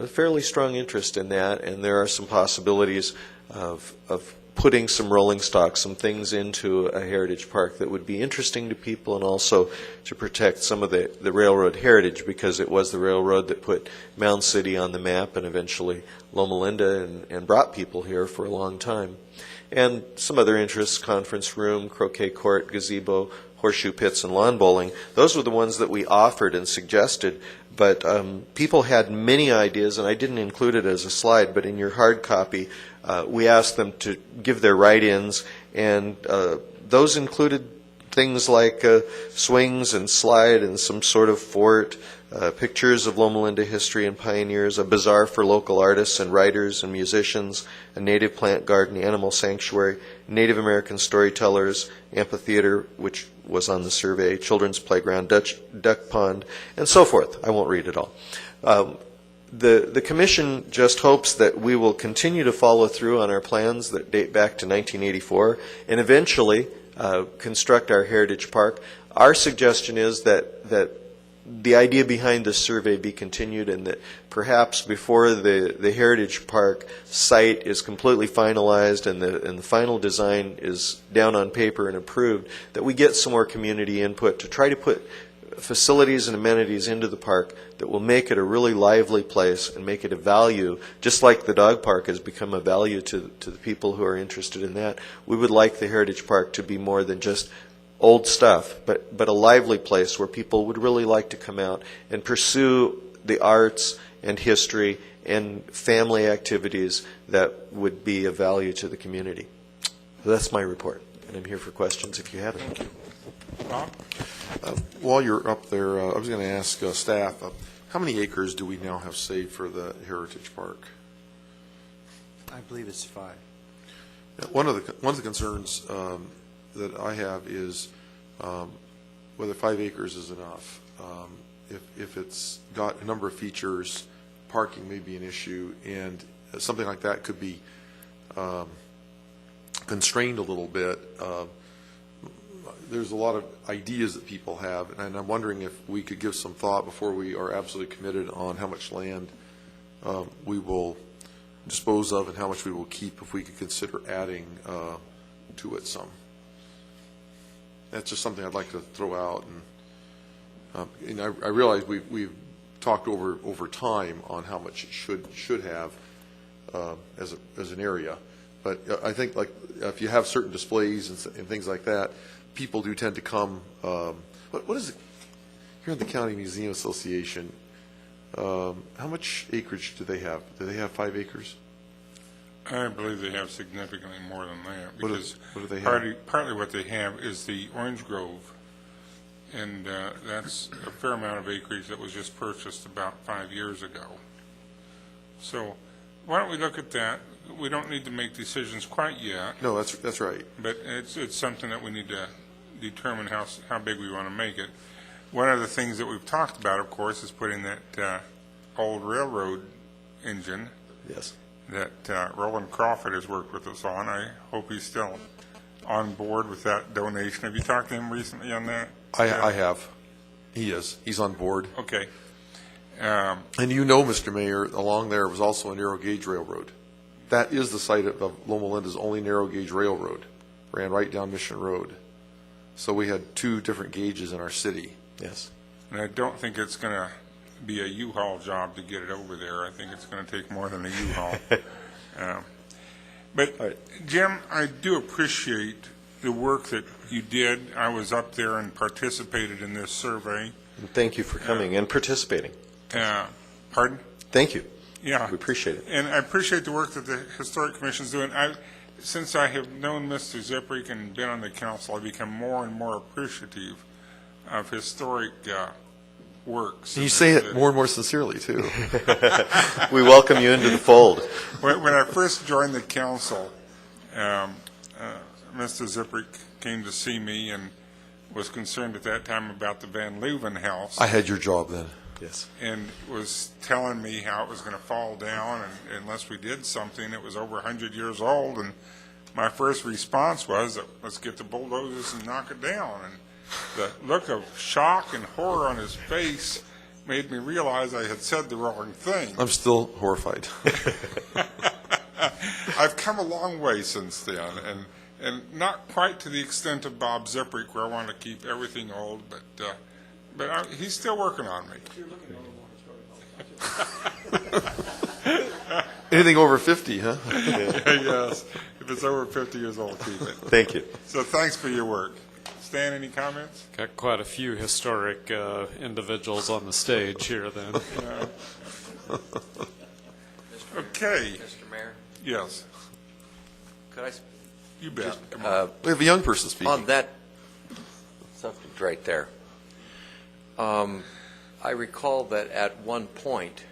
fairly strong interest in that, and there are some possibilities of putting some rolling stock, some things into a heritage park that would be interesting to people, and also to protect some of the railroad heritage, because it was the railroad that put Mound City on the map and eventually Loma Linda and brought people here for a long time. And some other interests: conference room, croquet court, gazebo, horseshoe pits, and lawn bowling. Those were the ones that we offered and suggested, but people had many ideas, and I didn't include it as a slide, but in your hard copy we asked them to give their write-ins, and those included things like swings and slide and some sort of fort, pictures of Loma Linda history and pioneers, a bazaar for local artists and writers and musicians, a native plant garden, animal sanctuary, Native American storytellers, amphitheater, which was on the survey, children's playground, duck pond, and so forth. I won't read it all. The Commission just hopes that we will continue to follow through on our plans that date back to 1984 and eventually construct our Heritage Park. Our suggestion is that the idea behind this survey be continued, and that perhaps before the Heritage Park site is completely finalized and the final design is down on paper and approved, that we get some more community input to try to put facilities and amenities into the park that will make it a really lively place and make it a value, just like the dog park has become a value to the people who are interested in that. We would like the Heritage Park to be more than just old stuff, but a lively place where people would really like to come out and pursue the arts and history and family activities that would be of value to the community. So that's my report, and I'm here for questions if you have any. Thank you. Bob? While you're up there, I was going to ask staff, how many acres do we now have saved for the Heritage Park? I believe it's 5. One of the concerns that I have is whether 5 acres is enough. If it's got a number of features, parking may be an issue, and something like that could be constrained a little bit. There's a lot of ideas that people have, and I'm wondering if we could give some thought before we are absolutely committed on how much land we will dispose of and how much we will keep, if we could consider adding to it some. That's just something I'd like to throw out, and I realize we've talked over time on how much it should have as an area, but I think, like, if you have certain displays and things like that, people do tend to come. What is it here in the County Museum Association? How much acreage do they have? Do they have 5 acres? I believe they have significantly more than that, What because do they have? partly what they have is the Orange Grove, and that's a fair amount of acreage that was just purchased about 5 years ago. So why don't we look at that? We don't need to make decisions quite yet. No, that's right. But it's something that we need to determine how big we want to make it. One of the things that we've talked about, of course, is putting that old railroad engine. Yes. That Roland Crawford has worked with us on. I hope he's still on board with that donation. Have you talked to him recently on that? I have. He is. He's on board. Okay. And you know, Mr. Mayor, along there was also a narrow gauge railroad. That is the site of Loma Linda's only narrow gauge railroad. Ran right down Mission Road. So we had 2 different gauges in our city. Yes. And I don't think it's going to be a U-Haul job to get it over there. I think it's going to take more than a U-Haul. But, Jim, I do appreciate the work that you did. I was up there and participated in this survey. Thank you for coming and participating. Pardon? Thank you. Yeah. We appreciate it. And I appreciate the work that the Historic Commission is doing. Since I have known Mr. Ziprick and been on the council, I've become more and more appreciative of historic works. You say it more and more sincerely, too. We welcome you into the fold. When I first joined the council, Mr. Ziprick came to see me and was concerned at that time about the Van Leuven house. I had your job then. Yes. And was telling me how it was going to fall down, and unless we did something, it was over 100 years old. And my first response was, let's get the bulldozers and knock it down. And the look of shock and horror on his face made me realize I had said the wrong thing. I'm still horrified. I've come a long way since then, and not quite to the extent of Bob Ziprick, where I want to keep everything old, but he's still working on me. Anything over 50, huh? Yes. If it's over 50 years old, keep it. Thank you. So thanks for your work. Stan, any comments? Got quite a few historic individuals on the stage here then. Okay. Mr. Mayor? Yes. Could I? You bet. Come on. We have a young person speaking. On that subject right there, I recall that at one point,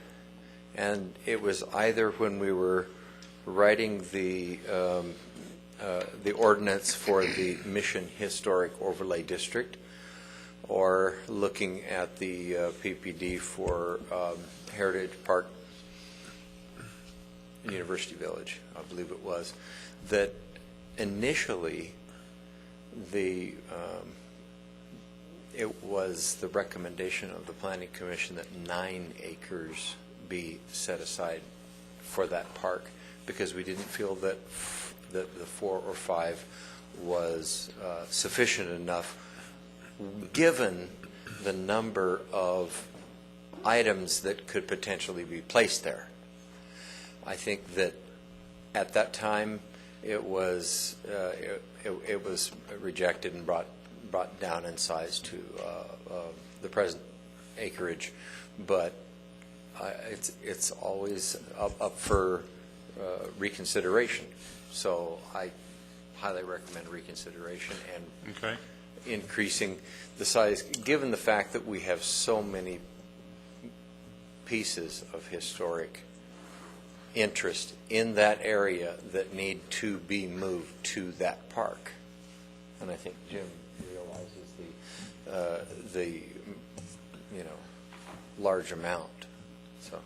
and it was either when we were writing the ordinance for the Mission Historic Overlay District, or looking at the PPD for Heritage Park University Village, I believe it was, that initially it was the recommendation of the Planning Commission that 9 acres be set aside for that park, because we didn't feel that the 4 or 5 was sufficient enough, given the number of items that could potentially be placed there. I think that at that time it was rejected and brought down in size to the present acreage, but it's always up for reconsideration. So I highly recommend reconsideration and increasing the size, given the fact that we have so many pieces of historic interest in that area that need to be moved to that park. And I think Jim realizes the large amount. So,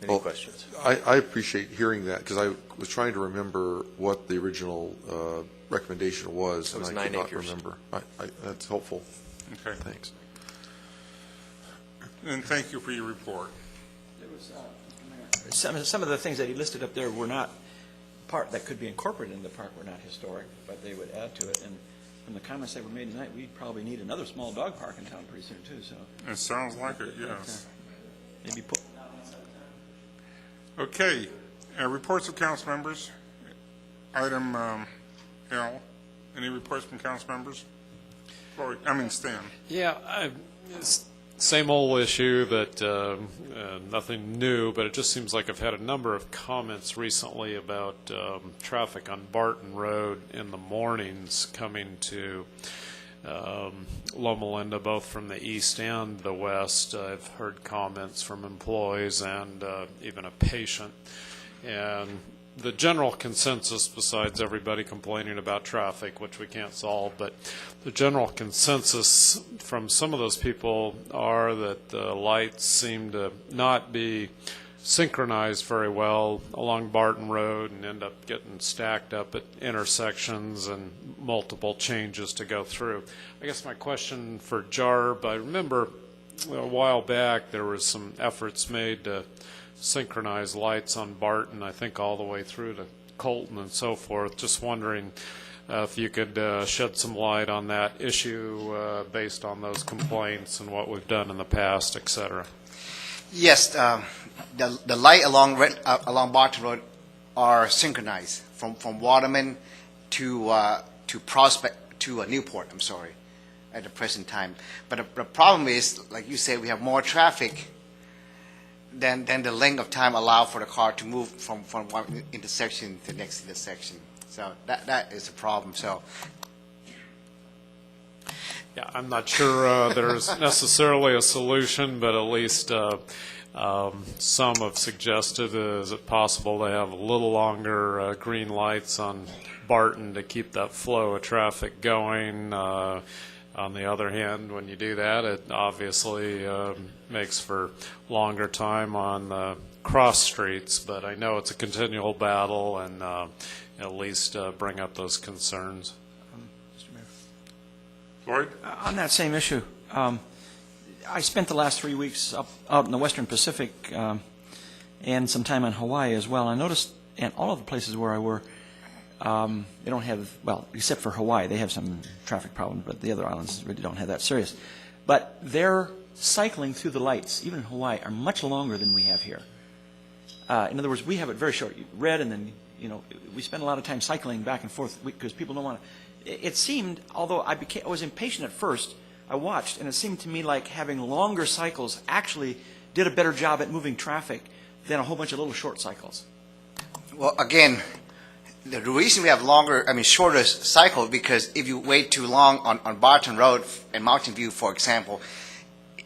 any questions? I appreciate hearing that, because I was trying to remember what the original recommendation was, and I could not remember. That's helpful. Okay. Thanks. And thank you for your report. Some of the things that he listed up there were not part that could be incorporated in the park were not historic, but they would add to it. And from the comments that were made tonight, we'd probably need another small dog park in town pretty soon too. So it sounds like it, yes. Maybe put. Okay, reports of council members. Item L. Any reports from council members? Stan. Yeah, same old issue, but nothing new, but it just seems like I've had a number of comments recently about traffic on Barton Road in the mornings coming to Loma Linda, both from the east and the west. I've heard comments from employees and even a patient. And the general consensus, besides everybody complaining about traffic, which we can't solve, but the general consensus from some of those people are that the lights seem to not be synchronized very well along Barton Road and end up getting stacked up at intersections and multiple changes to go through. I guess my question for Jarb, I remember a while back there was some efforts made to synchronize lights on Barton, I think all the way through to Colton and so forth. Just wondering if you could shed some light on that issue based on those complaints and what we've done in the past, et cetera. Yes, the light along Barton Road are synchronized from Waterman to Prospect to Newport. I'm sorry, at the present time. But the problem is, like you said, we have more traffic than the length of time allowed for the car to move from one intersection to the next intersection. So that is a problem. So. Yeah, I'm not sure there's necessarily a solution, but at least some have suggested, is it possible to have a little longer green lights on Barton to keep that flow of traffic going? On the other hand, when you do that, it obviously makes for longer time on the cross streets, but I know it's a continual battle, and at least bring up those concerns. Lloyd? On that same issue, I spent the last 3 weeks out in the Western Pacific and some time on Hawaii as well. I noticed in all of the places where I were, they don't have, well, except for Hawaii, they have some traffic problems, but the other islands really don't have that serious. But their cycling through the lights, even in Hawaii, are much longer than we have here. In other words, we have it very short. Red, and then, we spend a lot of time cycling back and forth because people don't want to. It seemed, although I was impatient at first, I watched, and it seemed to me like having longer cycles actually did a better job at moving traffic than a whole bunch of little short cycles. Well, again, the reason we have shorter cycle, because if you wait too long on Barton Road and Mountain View, for example,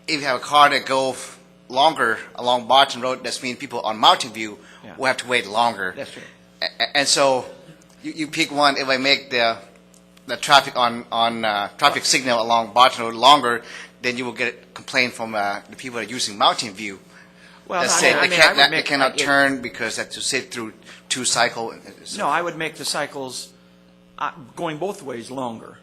if you have a car that goes longer along Barton Road, that means people on Mountain View will have to wait longer. That's true. And so you pick one. If I make the traffic on traffic signal along Barton Road longer, then you will get a complaint from the people that are using Mountain View. Well, they cannot turn because they have to sit through two cycles. No, I would make the cycles going both ways longer.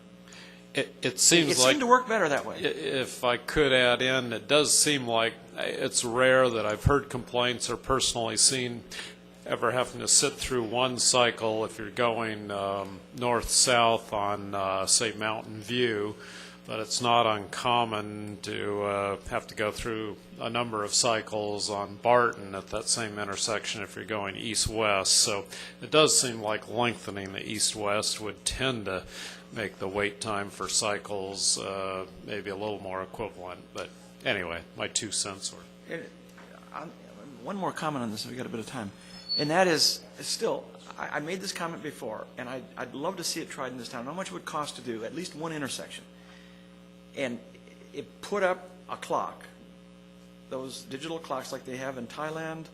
It seems it like seemed to work better that way. If I could add in, it does seem like it's rare that I've heard complaints or personally seen ever having to sit through one cycle if you're going north-south on, say, Mountain View, but it's not uncommon to have to go through a number of cycles on Barton at that same intersection if you're going east-west. So it does seem like lengthening the east-west would tend to make the wait time for cycles maybe a little more equivalent. But anyway, my 2 cents were. One more comment on this, if we've got a bit of time. And that is, still, I made this comment before, and I'd love to see it tried in this town. How much it would cost to do at least one intersection? And it put up a clock, those digital clocks like they have in Thailand,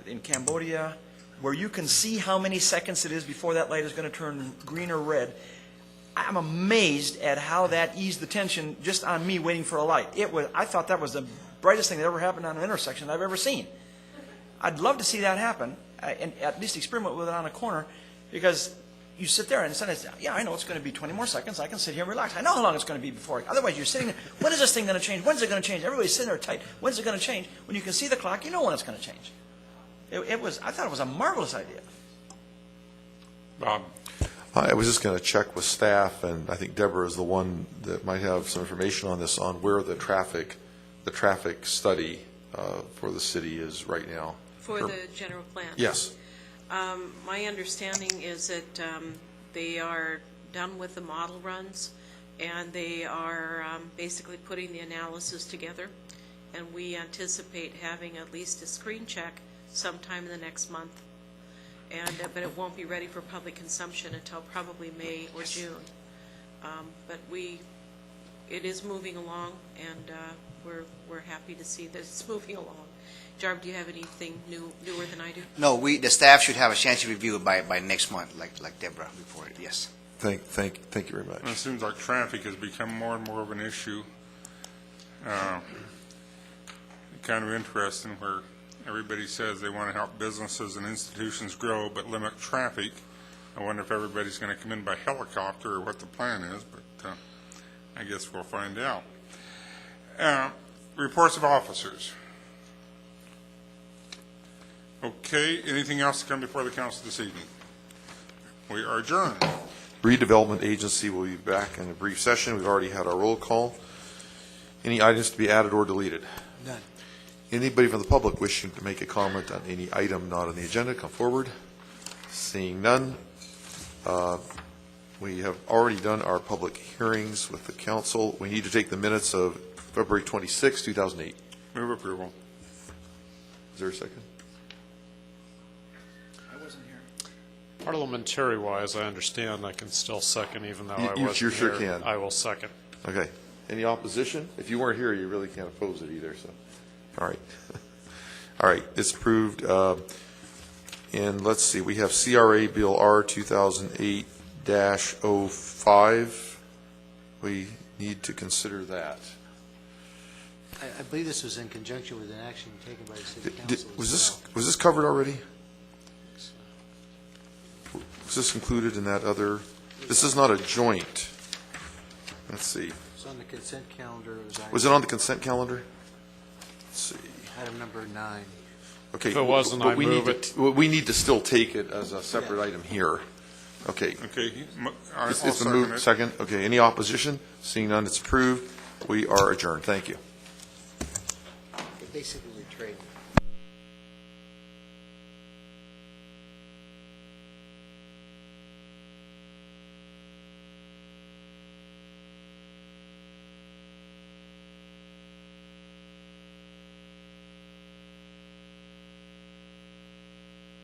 in Cambodia, where you can see how many seconds it is before that light is going to turn green or red. I'm amazed at how that eased the tension just on me waiting for a light. I thought that was the brightest thing that ever happened on an intersection I've ever seen. I'd love to see that happen, and at least experiment with it on a corner, because you sit there and suddenly, yeah, I know it's going to be 20 more seconds. I can sit here and relax. I know how long it's going to be before. Otherwise, you're sitting there. When is this thing going to change? When's it going to change? Everybody's sitting there tight. When's it going to change? When you can see the clock, you know when it's going to change. I thought it was a marvelous idea. Bob? I was just going to check with staff, and I think Deborah is the one that might have some information on this, on where the traffic study for the city is right now. For the general plan? Yes. My understanding is that they are done with the model runs, and they are basically putting the analysis together, and we anticipate having at least a screen check sometime in the next month. But it won't be ready for public consumption until probably May or June. But it is moving along, and we're happy to see that it's moving along. Jarb, do you have anything newer than I do? No, the staff should have a chance to review it by next month, like Deborah reported. Yes. Thank you very much. It seems like traffic has become more and more of an issue. Kind of interesting where Everybody says they want to help businesses and institutions grow but limit traffic. I wonder if everybody's going to come in by helicopter or what the plan is, but I guess we'll find out. Reports of officers. Okay, anything else to come before the council this evening? We are adjourned. Redevelopment Agency will be back in a brief session. We've already had our roll call. Any items to be added or deleted? None. Anybody from the public wishing to make a comment on any item not on the agenda, come forward. Seeing none, we have already done our public hearings with the council. We need to take the minutes of February 26, 2008. Move approval. Is there a second? Parliamentary-wise, I understand I can still second even though I wasn't You sure here. can. I will second. Okay. Any opposition? If you weren't here, you really can't oppose it either, so. All right. All right, it's approved. And let's see, we have CRA Bill R 2008-05. We need to consider that. I believe this was in conjunction with an action taken by the city council. Was this covered already? Was this included in that other? This is not a joint. Let's see. It's on the consent calendar. Was it on the consent calendar? Let's see. Item number 9. Okay. If it wasn't, I move it. We need to still take it as a separate item here. Okay. Okay, I'll It's been second moved. it. Second. Okay. Any opposition? Seeing none, it's approved. We are adjourned. Thank you. Basically,